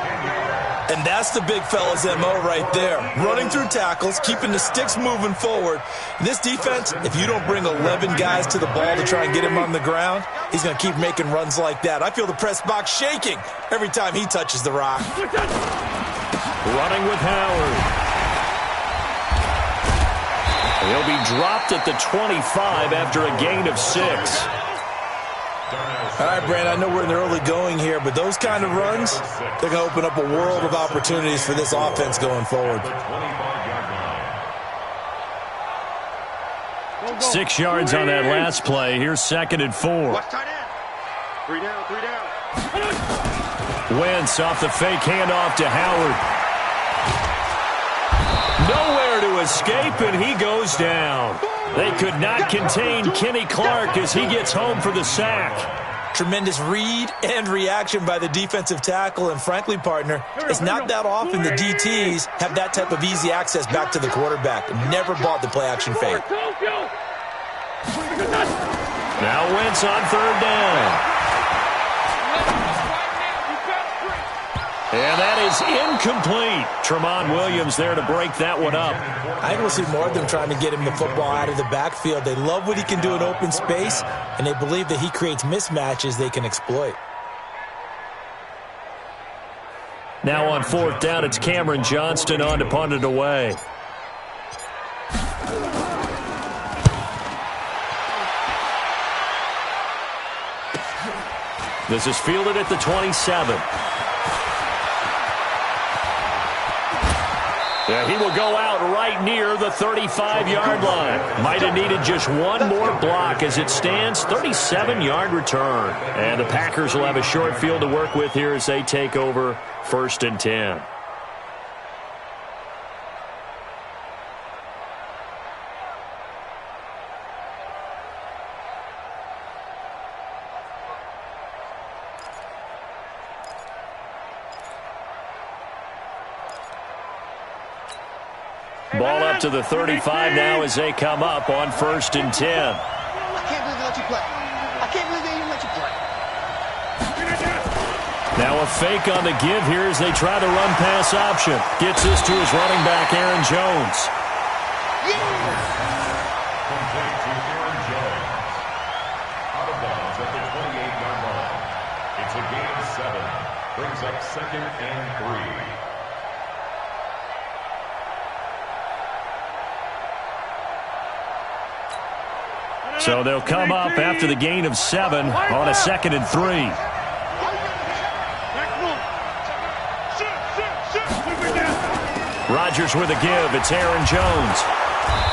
And that's the big fella's MO right there. Running through tackles, keeping the sticks moving forward. This defense, if you don't bring 11 guys to the ball to try and get him on the ground, he's going to keep making runs like that. I feel the press box shaking every time he touches the rock. Running with Howard. He'll be dropped at the 25 after a gain of 6. All right, Brandon, I know we're in the early going here, but those kind of runs, they're going to open up a world of opportunities for this offense going forward. 6 yards on that last play. Here's 2nd and 4. Watch tight end. 3 down. Wentz off the fake handoff to Howard. Nowhere to escape, and he goes down. They could not contain Kenny Clark as he gets home for the sack. Tremendous read and reaction by the defensive tackle, and frankly, partner, it's not that often the DTs have that type of easy access back to the quarterback. Never bought the play-action fake. Now Wentz on 3rd down. And that is incomplete. Tramon Williams there to break that one up. I think we'll see more of them trying to get him the football out of the backfield. They love what he can do in open space, and they believe that he creates mismatches they can exploit. Now on 4th down, it's Cameron Johnston on to punt it away. This is fielded at the 27. Yeah, he will go out right near the 35-yard line. Might have needed just one more block. As it stands, 37-yard return. And the Packers will have a short field to work with here as they take over 1st and 10. Ball up to the 35 now as they come up on 1st and 10. I can't believe they let you play. I can't believe they even let you play. Now a fake on the give here as they try the run-pass option. Gets this to his running back, Aaron Jones. Complete to Aaron Jones. Out of bounds at the 28-yard line. It's a gain of 7. Brings up 2nd and 3. So they'll come up after the gain of 7 on a 2nd and 3. Rodgers with a give. It's Aaron Jones.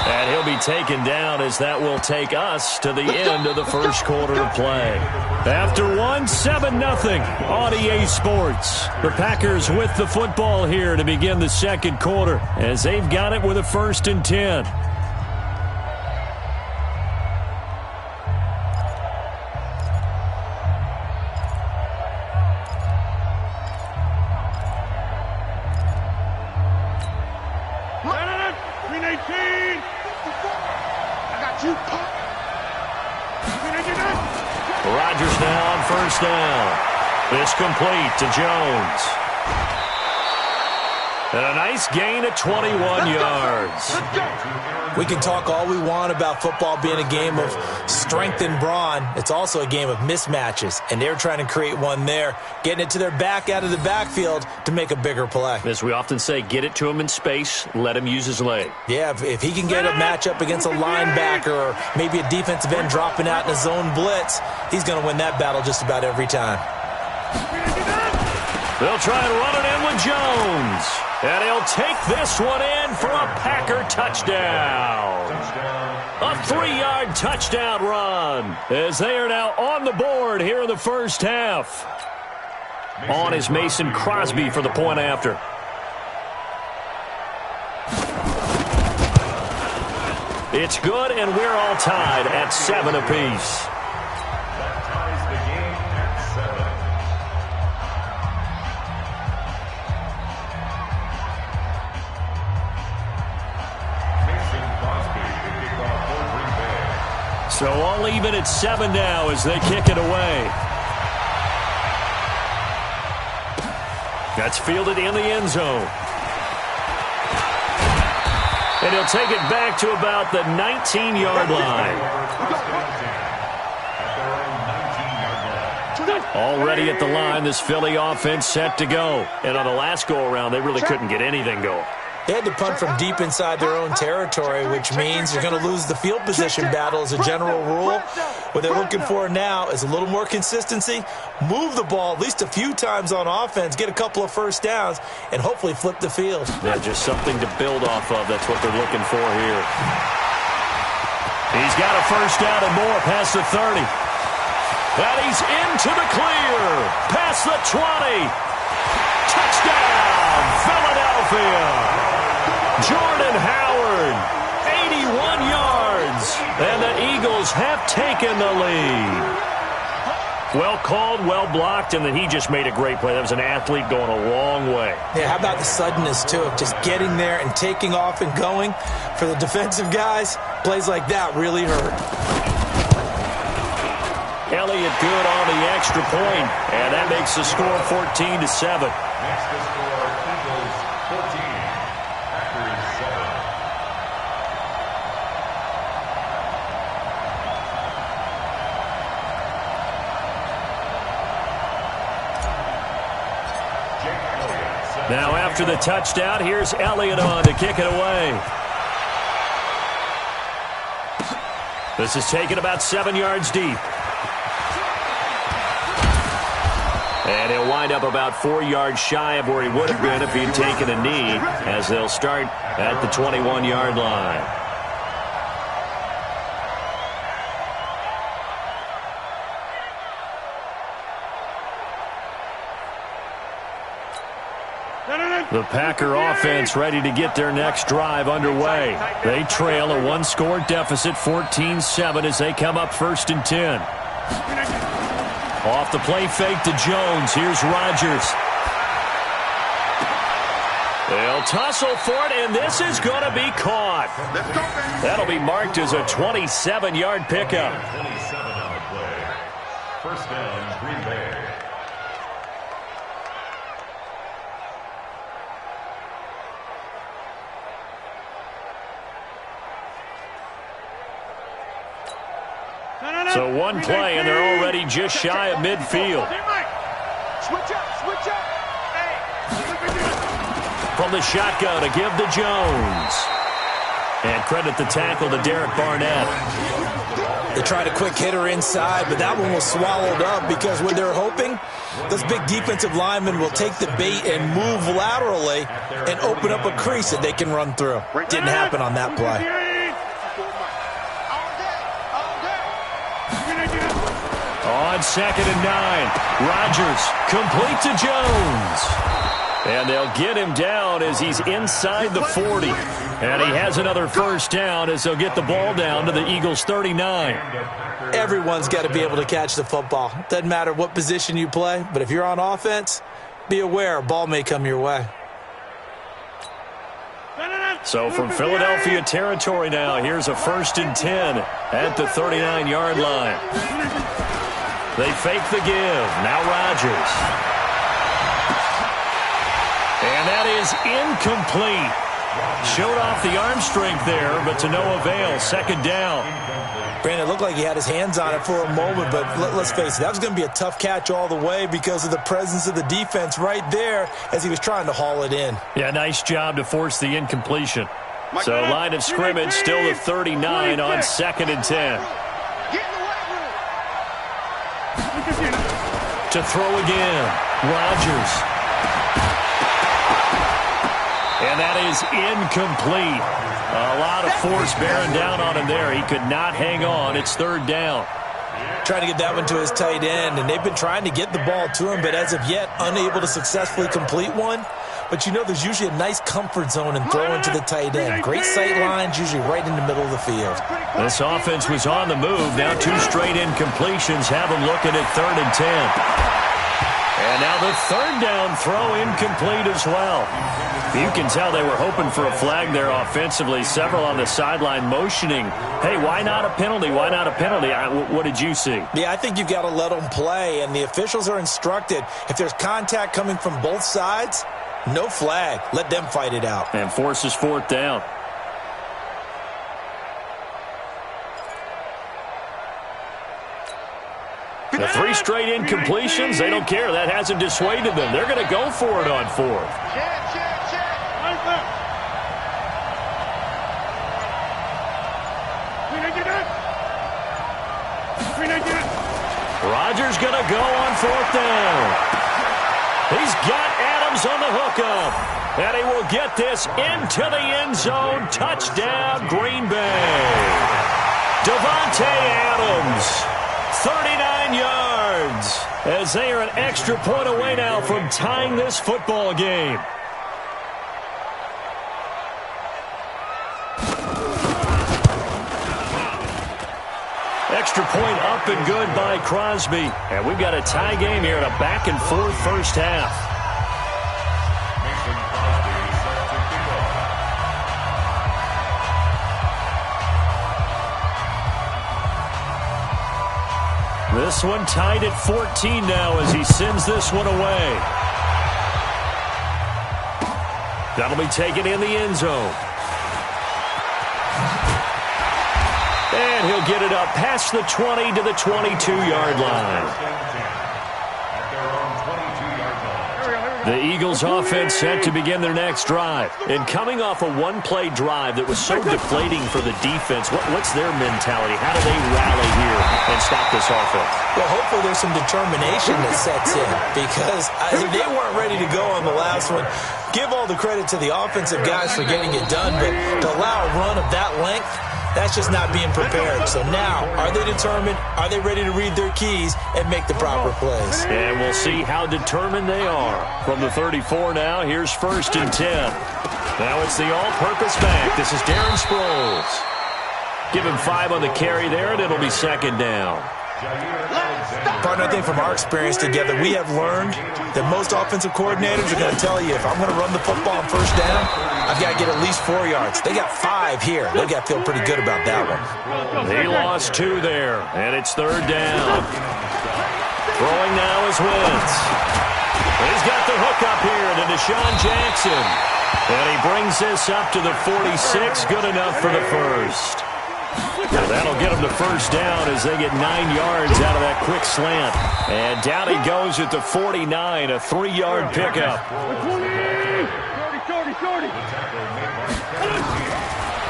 And he'll be taken down as that will take us to the end of the first quarter of play. After 7-0 on EA Sports. The Packers with the football here to begin the second quarter as they've got it with a 1st and 10. Rodgers now on 1st down. This complete to Jones. And a nice gain of 21 yards. We can talk all we want about football being a game of strength and brawn. It's also a game of mismatches, and they're trying to create one there, getting it to their back out of the backfield to make a bigger play. As we often say, get it to him in space, let him use his leg. Yeah, if he can get a matchup against a linebacker or maybe a defensive end dropping out in a zone blitz, he's going to win that battle just about every time. They'll try and run it in with Jones. And he'll take this one in for a Packer touchdown. A 3-yard touchdown run as they are now on the board here in the first half. On is Mason Crosby for the point after. It's good, and we're all tied at 7 apiece. That ties the game at 7. So all even at 7 now as they kick it away. That's fielded in the end zone. And he'll take it back to about the 19-yard line. Already at the line, this Philly offense set to go. And on the last go-around, they really couldn't get anything going. They had to punt from deep inside their own territory, which means you're going to lose the field position battle as a general rule. What they're looking for now is a little more consistency, move the ball at least a few times on offense, get a couple of first downs, and hopefully flip the field. Yeah, just something to build off of. That's what they're looking for here. He's got a first down and more past the 30. And he's into the clear. Past the 20. Touchdown, Philadelphia. Jordan Howard, 81 yards, and the Eagles have taken the lead. Well called, well blocked, and then he just made a great play. That was an athlete going a long way. Yeah, how about the suddenness, too, of just getting there and taking off and going? For the defensive guys, plays like that really hurt. Elliott good on the extra point, and that makes the score 14-7. Next to score, Eagles 14, Packers 7. Now after the touchdown, here's Elliott on to kick it away. This is taken about 7 yards deep. And he'll wind up about 4 yards shy of where he would have been if he'd taken a knee, as they'll start at the 21-yard line. The Packer offense ready to get their next drive underway. They trail a one-score deficit, 14-7, as they come up 1st and 10. Off the play fake to Jones. Here's Rodgers. They'll tussle for it, and this is going to be caught. That'll be marked as a 27-yard pickup. 27 on the play. 1st down, Green Bay. So one play, and they're already just shy of midfield. Switch up. From the shotgun to give to Jones. And credit the tackle to Derek Barnett. They tried a quick hitter inside, but that one was swallowed up because what they're hoping, those big defensive linemen will take the bait and move laterally and open up a crease that they can run through. Didn't happen on that play. On 2nd and 9, Rodgers complete to Jones. And they'll get him down as he's inside the 40. And he has another 1st down as they'll get the ball down to the Eagles' 39. Everyone's got to be able to catch the football. Doesn't matter what position you play, but if you're on offense, be aware a ball may come your way. So from Philadelphia territory now, here's a 1st and 10 at the 39-yard line. They fake the give. Now Rodgers. And that is incomplete. Showed off the arm strength there, but to no avail. 2nd down. Brandon, it looked like he had his hands on it for a moment, but let's face it, that was going to be a tough catch all the way because of the presence of the defense right there as he was trying to haul it in. Yeah, nice job to force the incompletion. So line of scrimmage still the 39 on 2nd and 10. To throw again, Rodgers. And that is incomplete. A lot of force bearing down on him there. He could not hang on. It's 3rd down. Trying to get that one to his tight end, and they've been trying to get the ball to him, but as of yet, unable to successfully complete one. But you know there's usually a nice comfort zone in throwing to the tight end. Great sight lines, usually right in the middle of the field. This offense was on the move. Now 2 straight incompletions have them looking at 3rd and 10. And now the 3rd down throw incomplete as well. You can tell they were hoping for a flag there offensively. Several on the sideline motioning, hey, why not a penalty? Why not a penalty? What did you see? Yeah, I think you've got to let them play, and the officials are instructed. If there's contact coming from both sides, no flag. Let them fight it out. And forces 4th down. The 3 straight incompletions, they don't care. That hasn't dissuaded them. They're going to go for it on 4th. Rodgers going to go on 4th down. He's got Adams on the hookup. And he will get this into the end zone. Touchdown, Green Bay. Davante Adams. 39 yards as they are an extra point away now from tying this football game. Extra point up and good by Crosby. And we've got a tie game here in a back-and-forth 1st half. This one tied at 14 now as he sends this one away. That'll be taken in the end zone. And he'll get it up past the 20 to the 22-yard line. The Eagles offense set to begin their next drive. And coming off a one-play drive that was so deflating for the defense, what's their mentality? How do they rally here and stop this offense? Well, hopefully there's some determination that sets in because they weren't ready to go on the last one. Give all the credit to the offensive guys for getting it done, but to allow a run of that length, that's just not being prepared. So now, are they determined? Are they ready to read their keys and make the proper plays? And we'll see how determined they are. From the 34 now, here's 1st and 10. Now it's the all-purpose back. This is Darren Sproles. Give him 5 on the carry there, and it'll be 2nd down. Partner, I think from our experience together, we have learned that most offensive coordinators are going to tell you, if I'm going to run the football on 1st down, I've got to get at least 4 yards. They got 5 here. They've got to feel pretty good about that one. He lost 2 there, and it's 3rd down. Throwing now is Wentz. He's got the hook up here to Deshaun Jackson. And he brings this up to the 46, good enough for the first. Now that'll get him to 1st down as they get 9 yards out of that quick slant. And down he goes at the 49, a 3-yard pickup.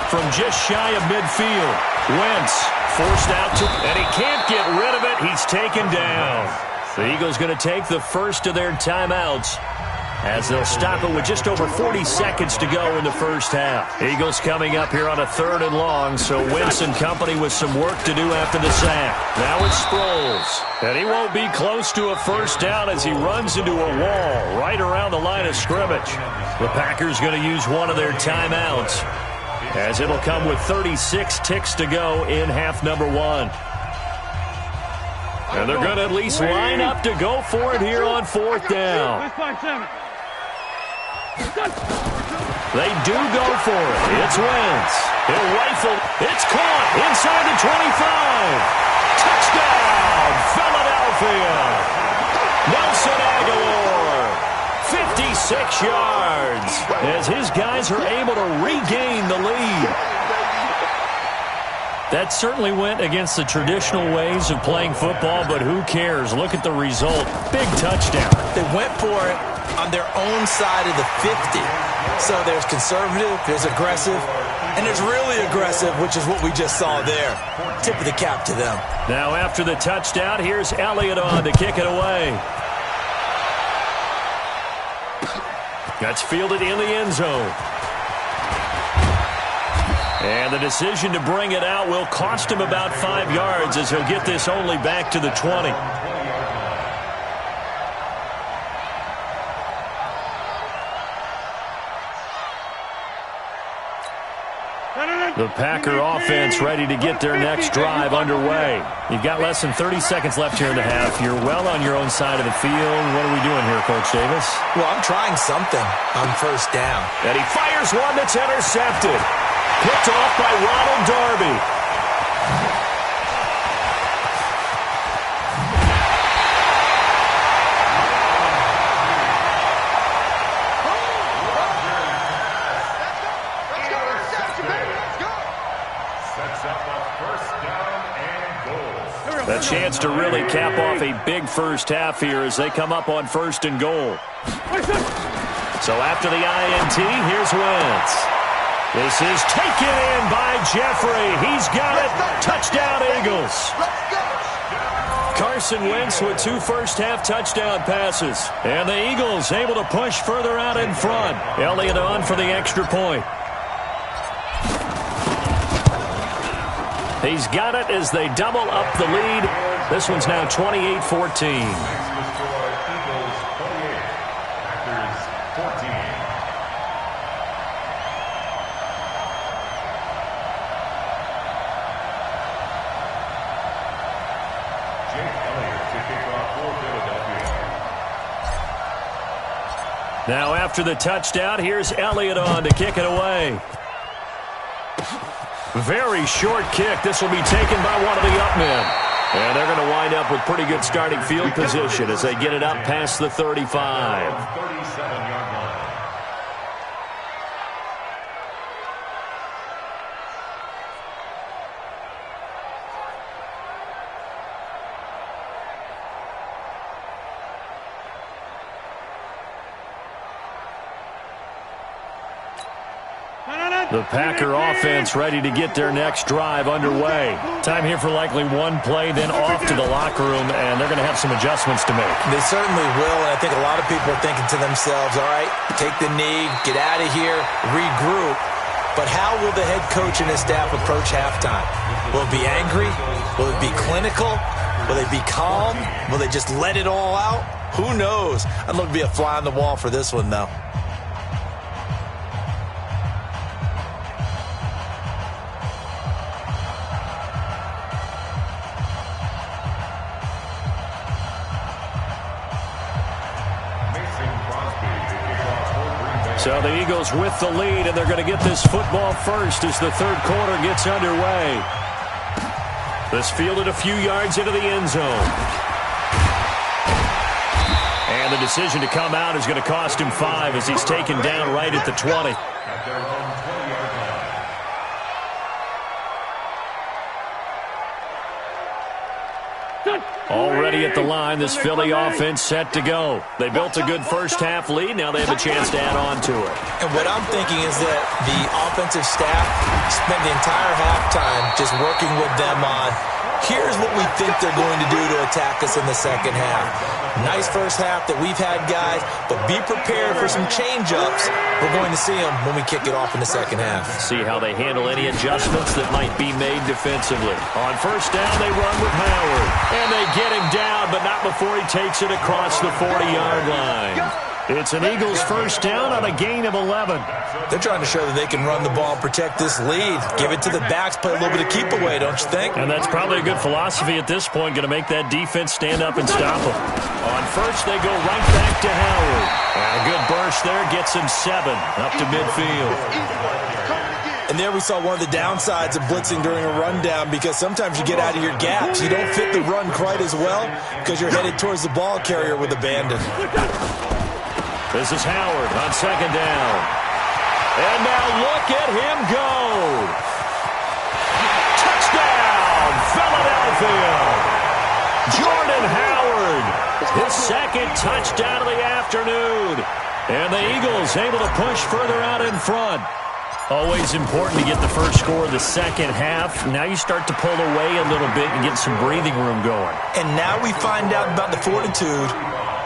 From just shy of midfield, Wentz forced out to, and he can't get rid of it. He's taken down. The Eagles going to take the first of their timeouts as they'll stop it with just over 40 seconds to go in the first half. Eagles coming up here on a 3rd and long, so Wentz and company with some work to do after the sack. Now it's Sproles, and he won't be close to a 1st down as he runs into a wall right around the line of scrimmage. The Packers going to use one of their timeouts as it'll come with 36 ticks to go in half number 1. And they're going to at least line up to go for it here on 4th down. They do go for it. It's Wentz. He'll rifle. It's caught inside the 25. Touchdown, Philadelphia. Nelson Aguilar, 56 yards, as his guys are able to regain the lead. That certainly went against the traditional ways of playing football, but who cares? Look at the result. Big touchdown. They went for it on their own side of the 50. So there's conservative, there's aggressive, and there's really aggressive, which is what we just saw there. Tip of the cap to them. Now after the touchdown, here's Elliott on to kick it away. That's fielded in the end zone. And the decision to bring it out will cost him about 5 yards as he'll get this only back to the 20. The Packer offense ready to get their next drive underway. You've got less than 30 seconds left here in the half. You're well on your own side of the field. What are we doing here, Coach Davis? Well, I'm trying something on 1st down. And he fires one that's intercepted. Picked off by Ronald Darby. A chance to really cap off a big first half here as they come up on 1st and goal. So after the INT, here's Wentz. This is taken in by Jeffrey. He's got it. Touchdown, Eagles. Carson Wentz with 2 first-half touchdown passes. And the Eagles able to push further out in front. Elliott on for the extra point. He's got it as they double up the lead. This one's now 28-14. Now after the touchdown, here's Elliott on to kick it away. Very short kick. This will be taken by one of the up men. And they're going to wind up with pretty good starting field position as they get it up past the 35. 37-yard line. The Packer offense ready to get their next drive underway. Time here for likely one play, then off to the locker room, and they're going to have some adjustments to make. They certainly will, and I think a lot of people are thinking to themselves, all right, take the knee, get out of here, regroup. But how will the head coach and his staff approach halftime? Will it be angry? Will it be clinical? Will they be calm? Will they just let it all out? Who knows? I'd love to be a fly on the wall for this one, though. So the Eagles with the lead, and they're going to get this football first as the third quarter gets underway. This fielded a few yards into the end zone. And the decision to come out is going to cost him 5 as he's taken down right at the 20. Already at the line, this Philly offense set to go. They built a good first-half lead. Now they have a chance to add on to it. And what I'm thinking is that the offensive staff spent the entire halftime just working with them on, here's what we think they're going to do to attack us in the second half. Nice first half that we've had, guys, but be prepared for some change-ups. We're going to see them when we kick it off in the second half. See how they handle any adjustments that might be made defensively. On first down, they run with Howard. And they get him down, but not before he takes it across the 40-yard line. It's an Eagles first down on a gain of 11. They're trying to show that they can run the ball and protect this lead. Give it to the backs, play a little bit of keep away, don't you think? And that's probably a good philosophy at this point, going to make that defense stand up and stop them. On first, they go right back to Howard. And a good burst there gets him 7 up to midfield. And there we saw one of the downsides of blitzing during a rundown, because sometimes you get out of your gaps. You don't fit the run quite as well because you're headed towards the ball carrier with abandon. This is Howard on second down. And now look at him go. Touchdown, Philadelphia. Jordan Howard, his second touchdown of the afternoon. And the Eagles able to push further out in front. Always important to get the first score of the second half. Now you start to pull away a little bit and get some breathing room going. And now we find out about the fortitude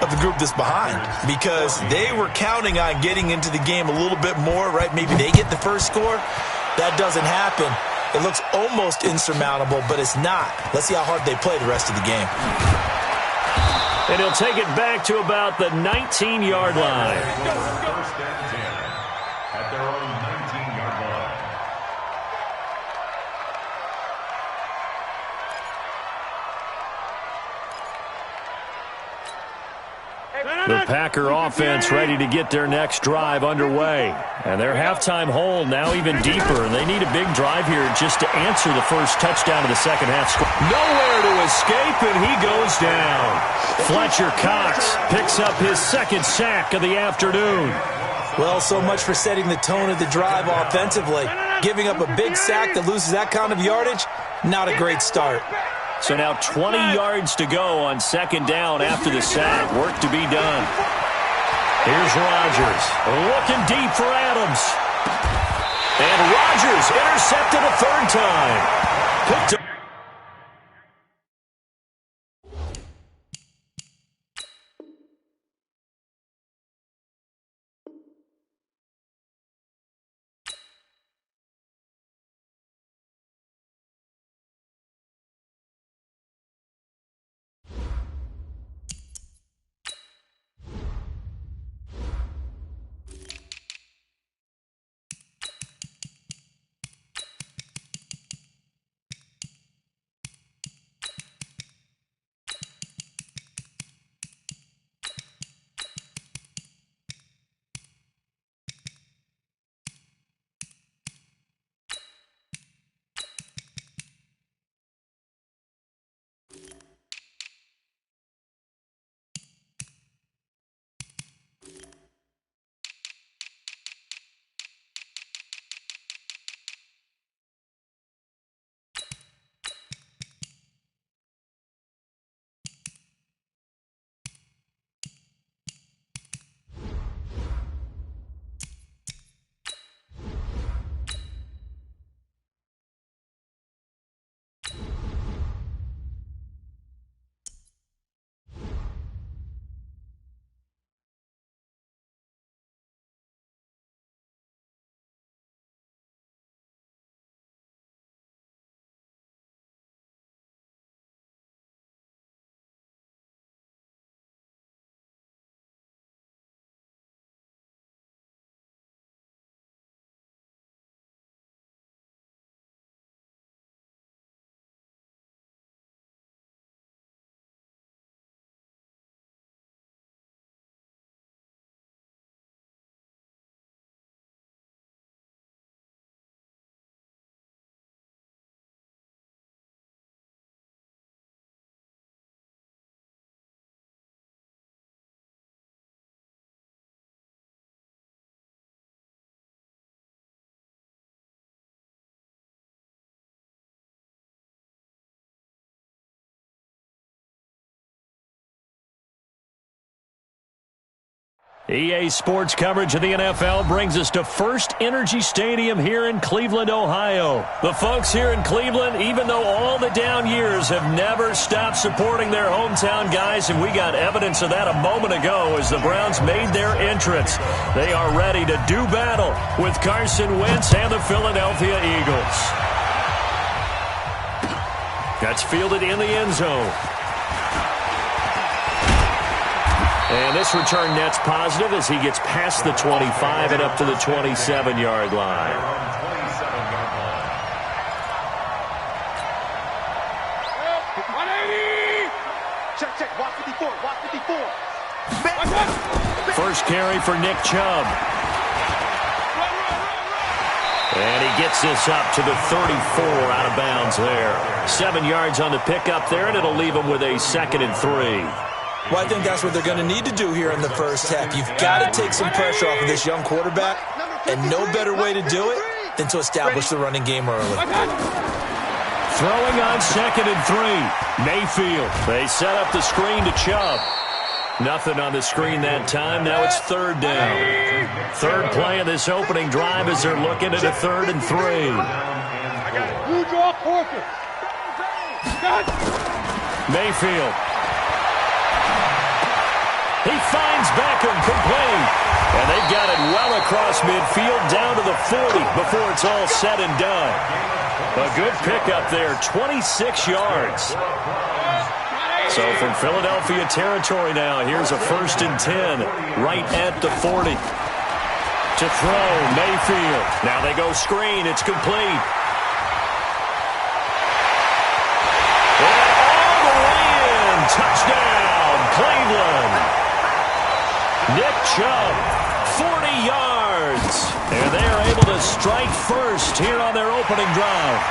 of the group that's behind, because they were counting on getting into the game a little bit more, right? Maybe they get the first score. That doesn't happen. It looks almost insurmountable, but it's not. Let's see how hard they play the rest of the game. And he'll take it back to about the 19-yard line. First and 10 at their own 19-yard line. The Packer offense ready to get their next drive underway. And their halftime hole now even deeper. And they need a big drive here just to answer the first touchdown of the second half score. Nowhere to escape, and he goes down. Fletcher Cox picks up his second sack of the afternoon. Well, so much for setting the tone of the drive offensively. Giving up a big sack that loses that kind of yardage, not a great start. So now 20 yards to go on second down after the sack. Work to be done. Here's Rodgers looking deep for Adams. And Rodgers intercepted a third time. Picked up. EA Sports coverage of the NFL brings us to First Energy Stadium here in Cleveland, Ohio. The folks here in Cleveland, even though all the down years, have never stopped supporting their hometown guys, and we got evidence of that a moment ago as the Browns made their entrance. They are ready to do battle with Carson Wentz and the Philadelphia Eagles. That's fielded in the end zone. And this return net's positive as he gets past the 25 and up to the 27-yard line. Check. Watch 54. First carry for Nick Chubb. And he gets this up to the 34 out of bounds there. 7 yards on the pickup there, and it'll leave him with a 2nd and 3. Well, I think that's what they're going to need to do here in the first half. You've got to take some pressure off of this young quarterback, and no better way to do it than to establish the running game early. Throwing on 2nd and 3. Mayfield. They set up the screen to Chubb. Nothing on the screen that time. Now it's 3rd down. Third play of this opening drive as they're looking at a 3rd and 3. You draw Porter. Mayfield. He finds Beckham complete. And they've got it well across midfield down to the 40 before it's all said and done. A good pickup there, 26 yards. So from Philadelphia territory now, here's a 1st and 10 right at the 40. To throw, Mayfield. Now they go screen. It's complete. And all the way in. Touchdown, Cleveland. Nick Chubb, 40 yards. And they are able to strike first here on their opening drive.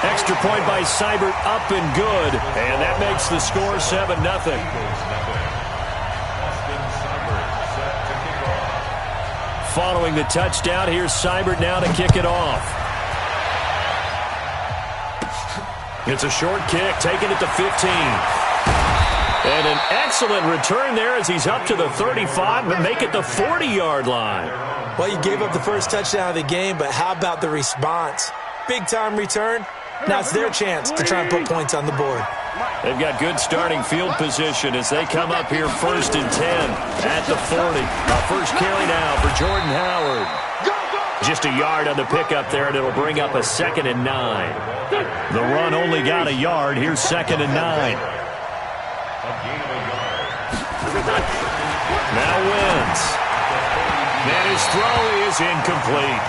Extra point by Seibert, up and good. And that makes the score 7-0. Following the touchdown, here's Seibert now to kick it off. It's a short kick, taking it to 15. And an excellent return there as he's up to the 35 and make it the 40-yard line. Well, you gave up the first touchdown of the game, but how about the response? Big-time return. Now it's their chance to try and put points on the board. They've got good starting field position as they come up here 1st and 10 at the 40. First carry now for Jordan Howard. Just a yard on the pickup there, and it'll bring up a 2nd and 9. The run only got a yard. Here's 2nd and 9. Now Wentz. And his throw is incomplete.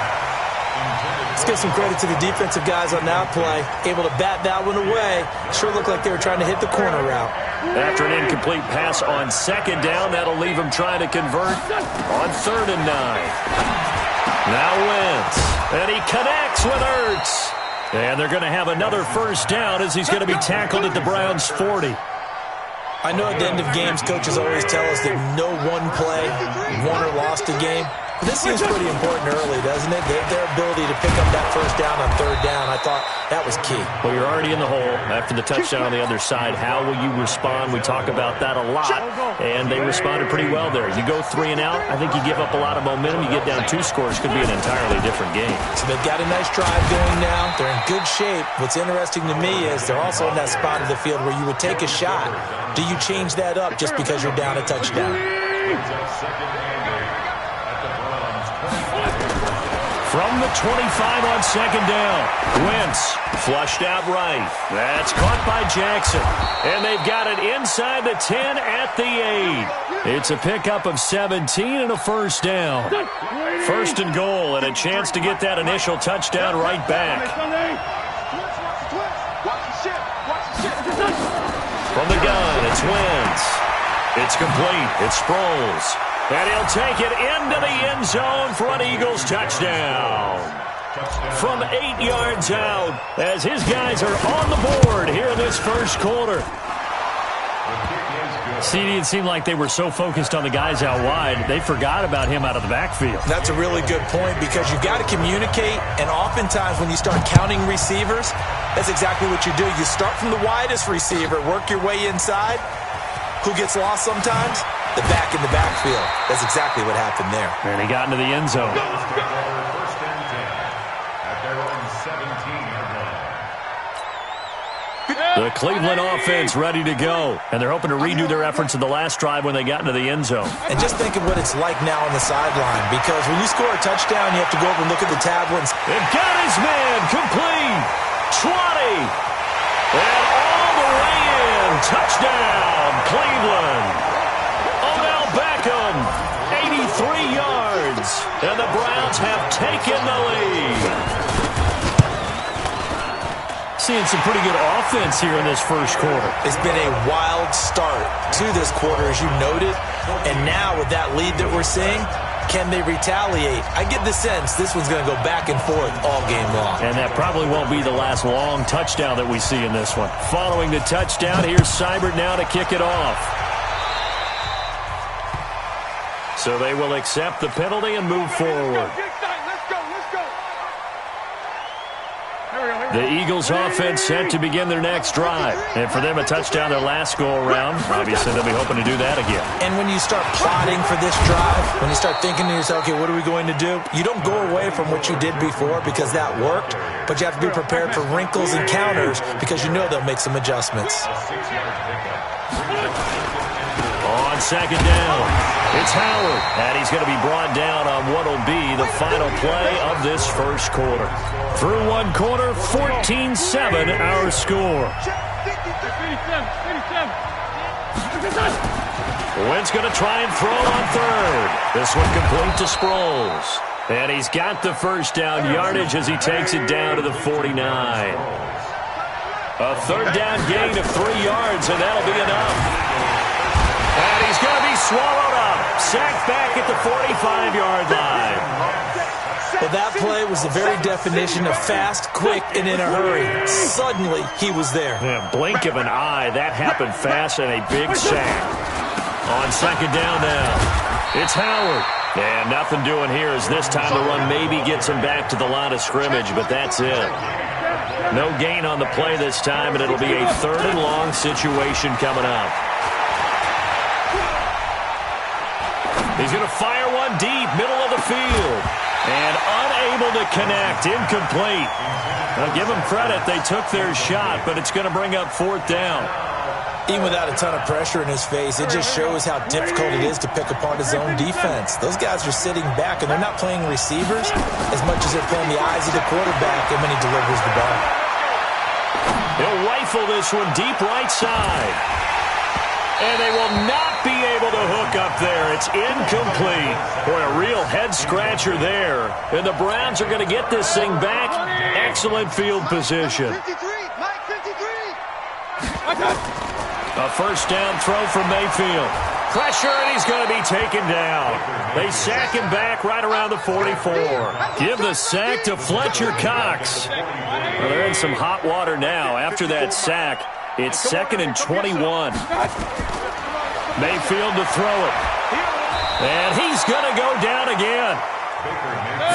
Let's give some credit to the defensive guys on that play. Able to bat that one away. Sure looked like they were trying to hit the corner route. After an incomplete pass on 2nd down, that'll leave him trying to convert on 3rd and 9. Now Wentz. And he connects with Ertz. And they're going to have another 1st down as he's going to be tackled at the Browns' 40. I know at the end of games, coaches always tell us that no one play won or lost a game. This seems pretty important early, doesn't it? Their ability to pick up that 1st down on 3rd down, I thought that was key. Well, you're already in the hole after the touchdown on the other side. How will you respond? We talk about that a lot, and they responded pretty well there. You go 3 and out, I think you give up a lot of momentum. You get down 2 scores, could be an entirely different game. So they've got a nice drive going now. They're in good shape. What's interesting to me is they're also in that spot of the field where you would take a shot. Do you change that up just because you're down a touchdown? From the 25 on 2nd down. Wentz flushed out right. That's caught by Jackson. And they've got it inside the 10 at the 8. It's a pickup of 17 and a 1st down. 1st and goal and a chance to get that initial touchdown right back. From the gun, it's Wentz. It's complete. It's Sproles. And he'll take it into the end zone for an Eagles touchdown. From 8 yards out as his guys are on the board here in this 1st quarter. CD, it seemed like they were so focused on the guys out wide, they forgot about him out of the backfield. That's a really good point because you've got to communicate, and oftentimes when you start counting receivers, that's exactly what you do. You start from the widest receiver, work your way inside. Who gets lost sometimes? the back in the backfield. That's exactly what happened there. And he got into the end zone. First and 10 at their own 17-yard line. The Cleveland offense ready to go. And they're hoping to redo their efforts in the last drive when they got into the end zone. And just think of what it's like now on the sideline, because when you score a touchdown, you have to go over and look at the tablet. It got his man complete. 20. And all the way in. Touchdown, Cleveland. Odell Beckham, 83 yards. And the Browns have taken the lead. Seeing some pretty good offense here in this first quarter. It's been a wild start to this quarter, as you noted. And now with that lead that we're seeing, can they retaliate? I get the sense this one's going to go back and forth all game long. And that probably won't be the last long touchdown that we see in this one. Following the touchdown, here's Seibert now to kick it off. So they will accept the penalty and move forward. The Eagles offense set to begin their next drive. And for them, a touchdown their last go-around. Obviously, they'll be hoping to do that again. And when you start plotting for this drive, when you start thinking to yourself, okay, what are we going to do? You don't go away from what you did before because that worked, but you have to be prepared for wrinkles and counters because you know they'll make some adjustments. On second down, it's Howard. And he's going to be brought down on what will be the final play of this first quarter. Through one quarter, 14-7 our score. Wentz going to try and throw on third. This one complete to Sproles. And he's got the first down yardage as he takes it down to the 49. A third down gain of 3 yards, and that'll be enough. And he's going to be swallowed up. Sacked back at the 45-yard line. Well, that play was the very definition of fast, quick, and in a hurry. Suddenly, he was there. Yeah, blink of an eye. That happened fast and a big sack. On second down now, it's Howard. And nothing doing here as this time the run maybe gets him back to the line of scrimmage, but that's it. No gain on the play this time, and it'll be a third and long situation coming up. He's going to fire one deep, middle of the field. And unable to connect, incomplete. I'll give them credit, they took their shot, but it's going to bring up fourth down. Even without a ton of pressure in his face, it just shows how difficult it is to pick apart his own defense. Those guys are sitting back, and they're not playing receivers as much as they're playing the eyes of the quarterback and when he delivers the ball. He'll rifle this one deep right side. And they will not be able to hook up there. It's incomplete. Boy, a real head-scratcher there. And the Browns are going to get this thing back. Excellent field position. 53, Mike 53. A first down throw from Mayfield. Pressure, and he's going to be taken down. They sack him back right around the 44. Give the sack to Fletcher Cox. Well, they're in some hot water now. After that sack, it's 2nd and 21. Mayfield to throw it. And he's going to go down again.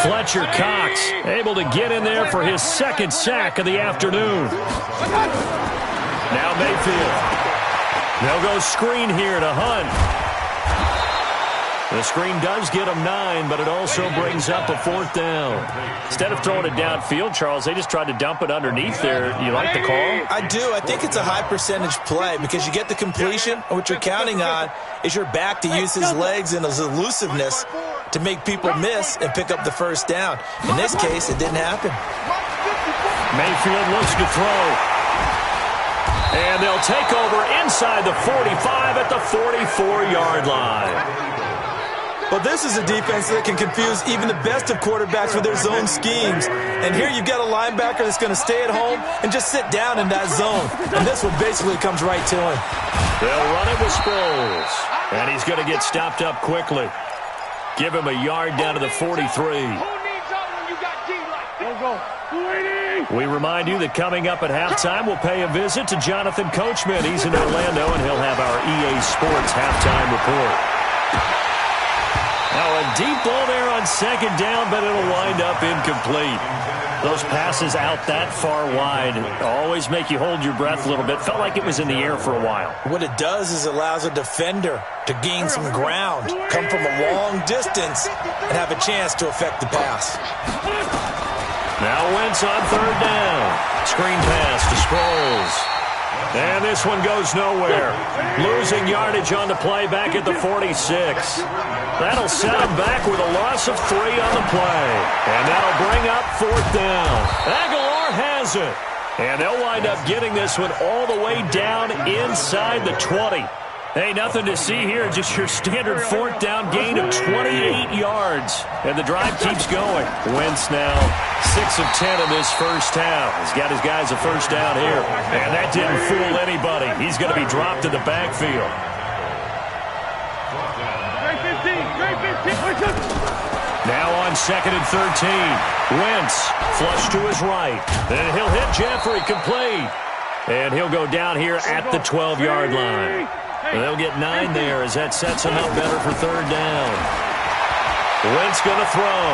Fletcher Cox able to get in there for his second sack of the afternoon. Now Mayfield. They'll go screen here to Hunt. The screen does get him 9, but it also brings up a fourth down. Instead of throwing it downfield, Charles, they just tried to dump it underneath there. You like the call? I do. I think it's a high-percentage play because you get the completion, and what you're counting on is your back to use his legs and his elusiveness to make people miss and pick up the first down. In this case, it didn't happen. Mayfield looks to throw. And they'll take over inside the 45 at the 44-yard line. But this is a defense that can confuse even the best of quarterbacks with their zone schemes. And here you've got a linebacker that's going to stay at home and just sit down in that zone. And this one basically comes right to him. They'll run it with Sproles. And he's going to get stopped up quickly. Give him a yard down to the 43. We remind you that coming up at halftime, we'll pay a visit to Jonathan Coachman. He's in Orlando, and he'll have our EA Sports halftime report. Now a deep ball there on second down, but it'll wind up incomplete. Those passes out that far wide always make you hold your breath a little bit. Felt like it was in the air for a while. What it does is allows a defender to gain some ground, come from a long distance, and have a chance to affect the pass. Now Wentz on third down. Screen pass to Sproles. And this one goes nowhere. Losing yardage on the play back at the 46. That'll set him back with a loss of 3 on the play. And that'll bring up fourth down. Aguilar has it. And they'll wind up getting this one all the way down inside the 20. Hey, nothing to see here, just your standard fourth down gain of 28 yards. And the drive keeps going. Wentz now 6 of 10 in this first half. He's got his guys a first down here. And that didn't fool anybody. He's going to be dropped in the backfield. Now on 2nd and 13. Wentz flush to his right. And he'll hit Jeffrey complete. And he'll go down here at the 12-yard line. They'll get 9 there as that sets him up better for third down. Wentz going to throw.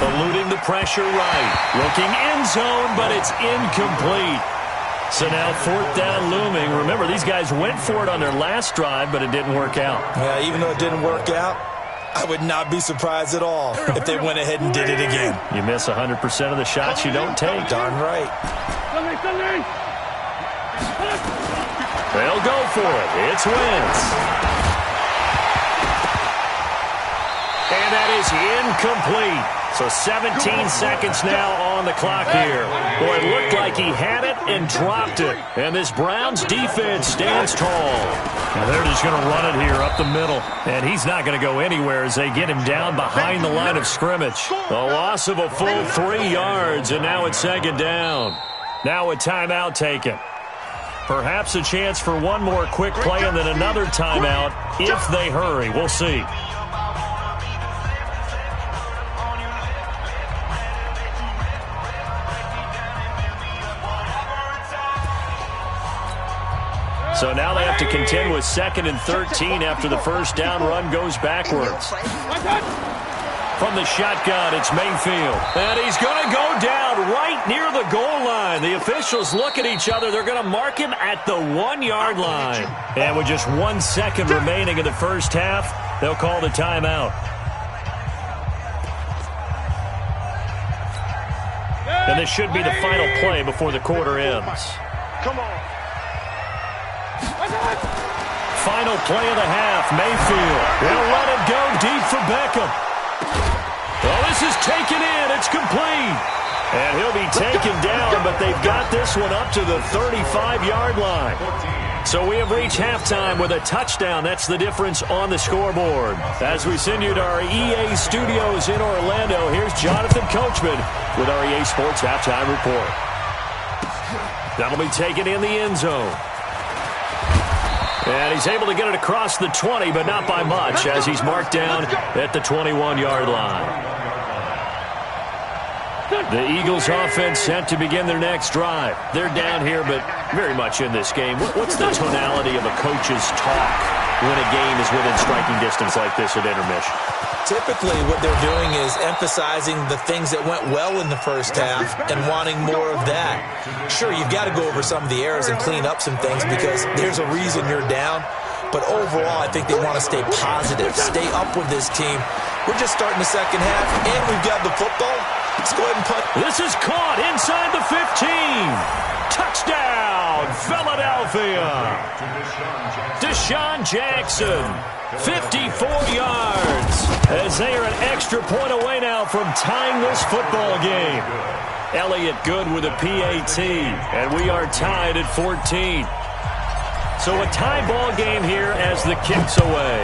Eluding the pressure right. Looking end zone, but it's incomplete. So now fourth down looming. Remember, these guys went for it on their last drive, but it didn't work out. Yeah, even though it didn't work out, I would not be surprised at all if they went ahead and did it again. You miss 100% of the shots you don't take. Darn right. They'll go for it. It's Wentz. And that is incomplete. So 17 seconds now on the clock here. Boy, it looked like he had it and dropped it. And this Browns defense stands tall. Now they're just going to run it here up the middle. And he's not going to go anywhere as they get him down behind the line of scrimmage. A loss of a full 3 yards, and now it's second down. Now a timeout taken. Perhaps a chance for one more quick play and then another timeout if they hurry. We'll see. So now they have to contend with 2nd and 13 after the first down run goes backwards. From the shotgun, it's Mayfield. And he's going to go down right near the goal line. The officials look at each other. They're going to mark him at the 1-yard line. And with just 1 second remaining in the first half, they'll call the timeout. And this should be the final play before the quarter ends. Come on. Final play of the half, Mayfield. They'll let it go deep for Beckham. Well, this is taken in. It's complete. And he'll be taken down, but they've got this one up to the 35-yard line. So we have reached halftime with a touchdown. That's the difference on the scoreboard. As we send you to our EA studios in Orlando, here's Jonathan Coachman with our EA Sports Halftime Report. That'll be taken in the end zone. And he's able to get it across the 20, but not by much, as he's marked down at the 21-yard line. The Eagles offense set to begin their next drive. They're down here, but very much in this game. What's the tonality of a coach's talk when a game is within striking distance like this at intermission? Typically, what they're doing is emphasizing the things that went well in the first half and wanting more of that. Sure, you've got to go over some of the errors and clean up some things because there's a reason you're down. But overall, I think they want to stay positive, stay up with this team. We're just starting the second half, and we've got the football. Let's go ahead and punt. This is caught inside the 15. Touchdown, Philadelphia. Deshaun Jackson, 54 yards. As they are an extra point away now from tying this football game. Elliott good with a PAT, and we are tied at 14. So a tie ball game here as the kick's away.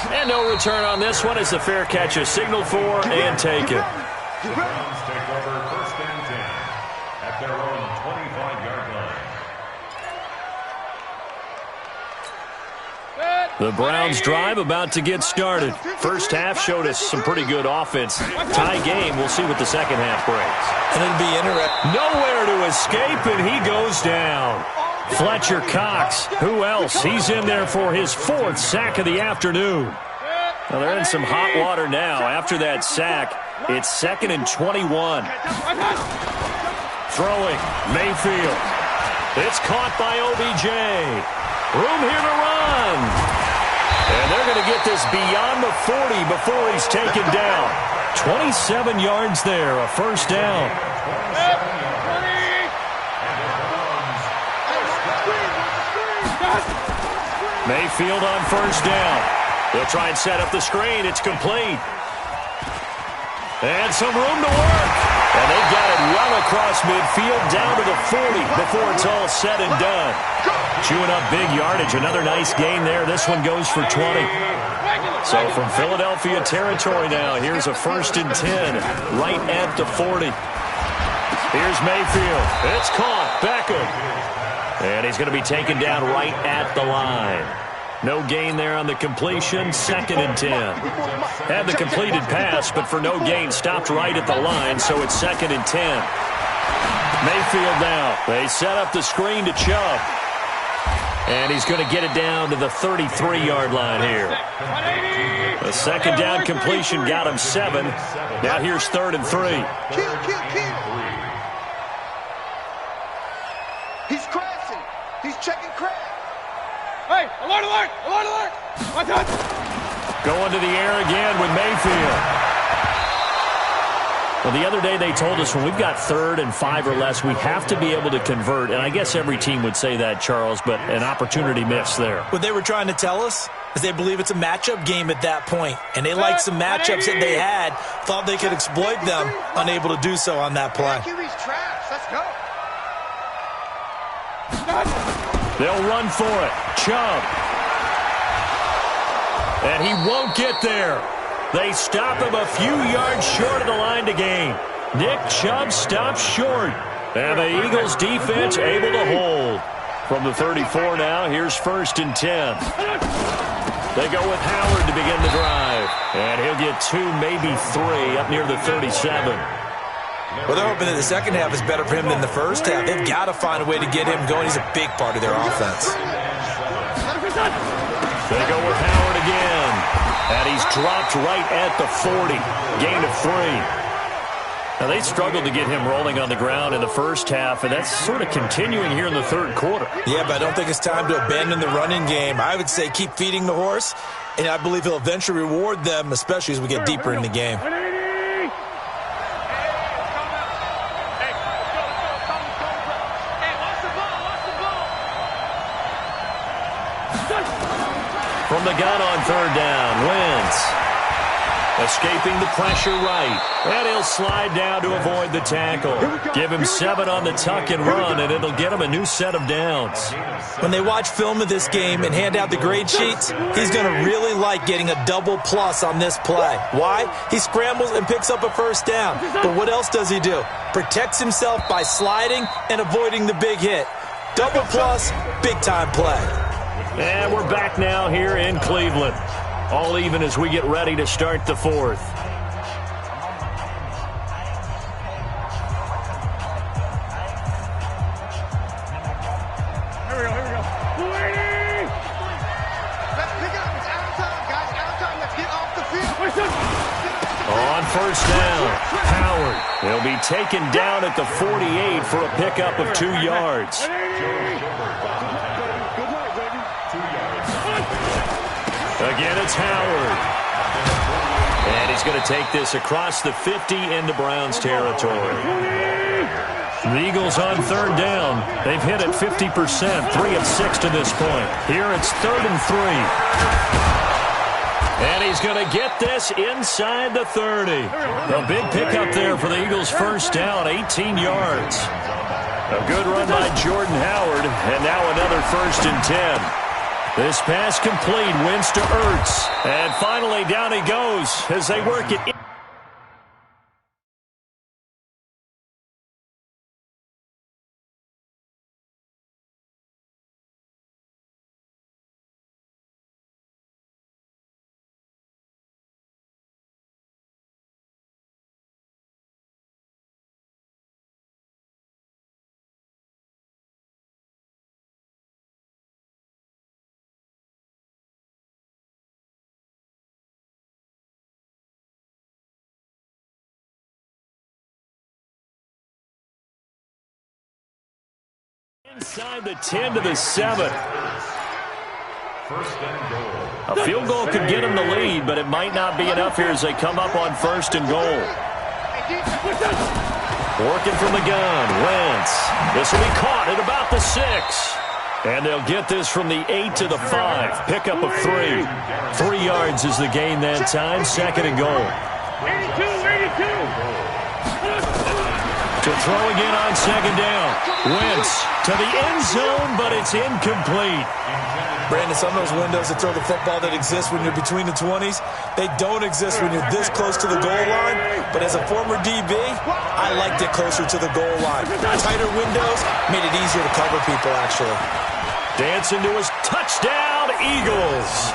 And no return on this one as the fair catch is signaled for and taken. The Browns take over first and 10 at their own 25-yard line. The Browns drive about to get started. First half showed us some pretty good offense. Tie game, we'll see what the second half brings. And it'll be interesting. Nowhere to escape, and he goes down. Fletcher Cox, who else? He's in there for his 4th sack of the afternoon. Well, they're in some hot water now after that sack. It's 2nd and 21. Throwing, Mayfield. It's caught by OBJ. Room here to run. And they're going to get this beyond the 40 before he's taken down. 27 yards there, a first down. Mayfield on first down. They'll try and set up the screen. It's complete. And some room to work. And they've got it well across midfield down to the 40 before it's all said and done. Chewing up big yardage. Another nice gain there. This one goes for 20. So from Philadelphia territory now, here's a 1st and 10 right at the 40. Here's Mayfield. It's caught. Beckham. And he's going to be taken down right at the line. No gain there on the completion. 2nd and 10. Had the completed pass, but for no gain, stopped right at the line, so it's 2nd and 10. Mayfield now. They set up the screen to Chubb. And he's going to get it down to the 33-yard line here. The 2nd down completion got him 7. Now here's 3rd and 3. Kill. He's crashing. He's checking crash. Hey, alert! Watch out! Going to the air again with Mayfield. Well, the other day they told us when we've got 3rd and 5 or less, we have to be able to convert. And I guess every team would say that, Charles, but an opportunity missed there. What they were trying to tell us is they believe it's a matchup game at that point. And they liked some matchups that they had, thought they could exploit them, unable to do so on that play. QB's trash. Let's go. They'll run for it. Chubb. And he won't get there. They stop him a few yards short of the line to gain. Nick Chubb stops short. And the Eagles defense able to hold. From the 34 now, here's 1st and 10. They go with Howard to begin the drive. And he'll get 2, maybe 3 up near the 37. Well, they're hoping that the second half is better for him than the first half. They've got to find a way to get him going. He's a big part of their offense. They go with Howard again. And he's dropped right at the 40. Gain of 3. Now, they struggled to get him rolling on the ground in the first half, and that's sort of continuing here in the 3rd quarter. Yeah, but I don't think it's time to abandon the running game. I would say keep feeding the horse, and I believe he'll eventually reward them, especially as we get deeper in the game. From the gun on 3rd down, Wentz. Escaping the pressure right. And he'll slide down to avoid the tackle. Give him 7 on the tuck and run, and it'll get him a new set of downs. When they watch film of this game and hand out the grade sheets, he's going to really like getting a double plus on this play. Why? He scrambles and picks up a 1st down. But what else does he do? Protects himself by sliding and avoiding the big hit. Double plus, big-time play. And we're back now here in Cleveland. All even as we get ready to start the 4th. Here we go. 280! Let's pick it up. It's out of time, guys. Out of time. Let's get off the field. On 1st down, Howard. He'll be taken down at the 48 for a pickup of 2 yards. Again, it's Howard. And he's going to take this across the 50 into Browns territory. The Eagles on 3rd down. They've hit it 50%, 3 of 6 to this point. Here it's 3rd and 3. And he's going to get this inside the 30. A big pickup there for the Eagles' 1st down, 18 yards. A good run by Jordan Howard, and now another 1st and 10. This pass complete, Wentz to Ertz. And finally down he goes as they work it Inside the 10 to the 7. First and goal. A field goal could get them the lead, but it might not be enough here as they come up on first and goal. Working from the gun, Wentz. This will be caught at about the 6. And they'll get this from the 8 to the 5. Pickup of 3. 3 yards is the gain that time. Second and goal. 82. To throw again on second down. Wentz to the end zone, but it's incomplete. Brandon, some of those windows that throw the football that exist when you're between the 20s, they don't exist when you're this close to the goal line. But as a former DB, I liked it closer to the goal line. Tighter windows made it easier to cover people, actually. Dancing to his touchdown, Eagles.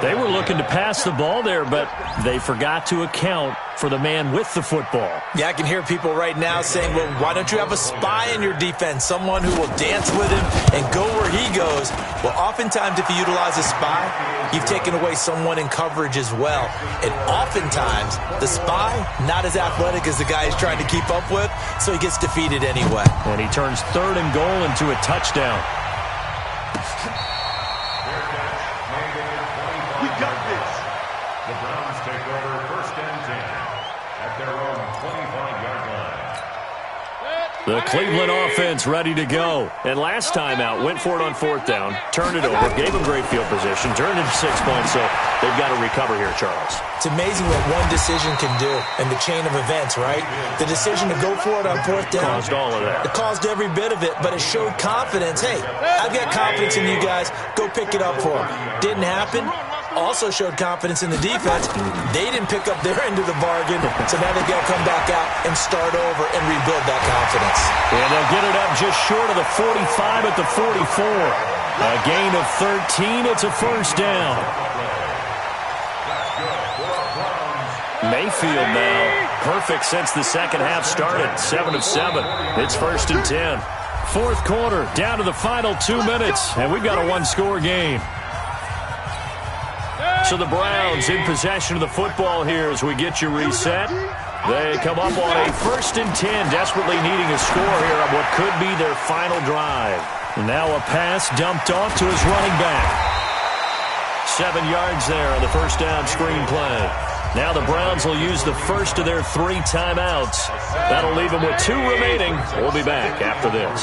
They were looking to pass the ball there, but they forgot to account for the man with the football. Yeah, I can hear people right now saying, well, why don't you have a spy in your defense, someone who will dance with him and go where he goes? Well, oftentimes if you utilize a spy, you've taken away someone in coverage as well. And oftentimes, the spy, not as athletic as the guy he's trying to keep up with, so he gets defeated anyway. And he turns third and goal into a touchdown. We got this. The Browns take over first and 10 at their own 25-yard line. The Cleveland offense ready to go. And last time out, went for it on fourth down, turned it over, gave them great field position, turned it 6 points, so they've got to recover here, Charles. It's amazing what one decision can do in the chain of events, right? The decision to go for it on fourth down. Caused all of that. It caused every bit of it, but it showed confidence. Hey, I've got confidence in you guys. Go pick it up for them. Didn't happen. Also showed confidence in the defense. They didn't pick up their end of the bargain, so now they've got to come back out and start over and rebuild that confidence. And they'll get it up just short of the 45 at the 44. A gain of 13. It's a first down. Mayfield now perfect since the second half started. 7 of 7. It's first and 10. Fourth quarter, down to the final 2 minutes, and we've got a one-score game. So the Browns in possession of the football here as we get you reset. They come up on a first and 10, desperately needing a score here on what could be their final drive. And now a pass dumped off to his running back. 7 yards there on the first down screen play. Now the Browns will use the first of their 3 timeouts. That'll leave them with 2 remaining. We'll be back after this.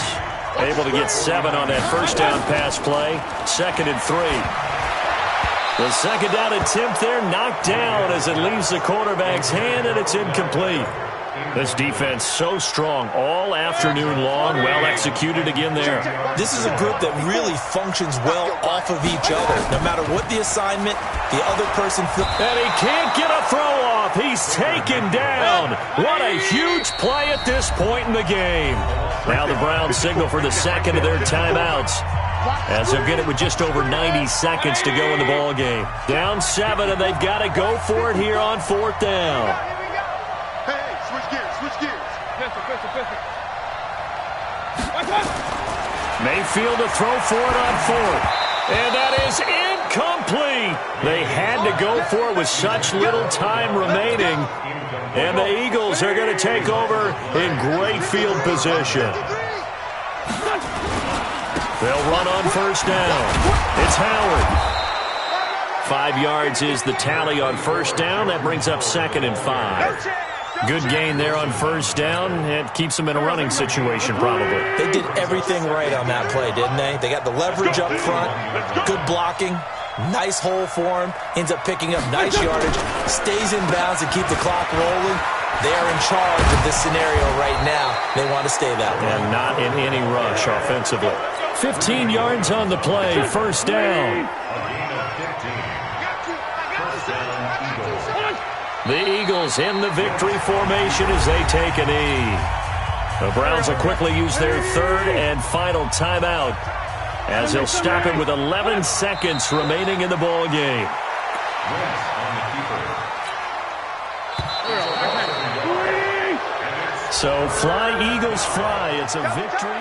Able to get 7 on that first down pass play. Second and 3. The second down attempt there knocked down as it leaves the quarterback's hand, and it's incomplete. This defense so strong all afternoon long, well executed again there. This is a group that really functions well off of each other. No matter what the assignment, the other person... And he can't get a throw off. He's taken down. What a huge play at this point in the game. Now the Browns signal for the second of their timeouts, as they'll get it with just over 90 seconds to go in the ball game. Down 7, and they've got to go for it here on fourth down. Hey, switch gears, switch gears. Pistol. Mayfield to throw for it on fourth. And that is incomplete. They had to go for it with such little time remaining. And the Eagles are going to take over in great field position. They'll run on first down. It's Howard. 5 yards is the tally on first down. That brings up second and 5. Good gain there on first down. It keeps them in a running situation probably. They did everything right on that play, didn't they? They got the leverage up front, good blocking, nice hole for him, ends up picking up nice yardage, stays in bounds to keep the clock rolling. They are in charge of this scenario right now. They want to stay that way. And not in any rush offensively. 15 yards on the play, first down. The Eagles in the victory formation as they take a knee. The Browns will quickly use their third and final timeout as they'll stop it with 11 seconds remaining in the ball game. So fly, Eagles, fly. It's a victory.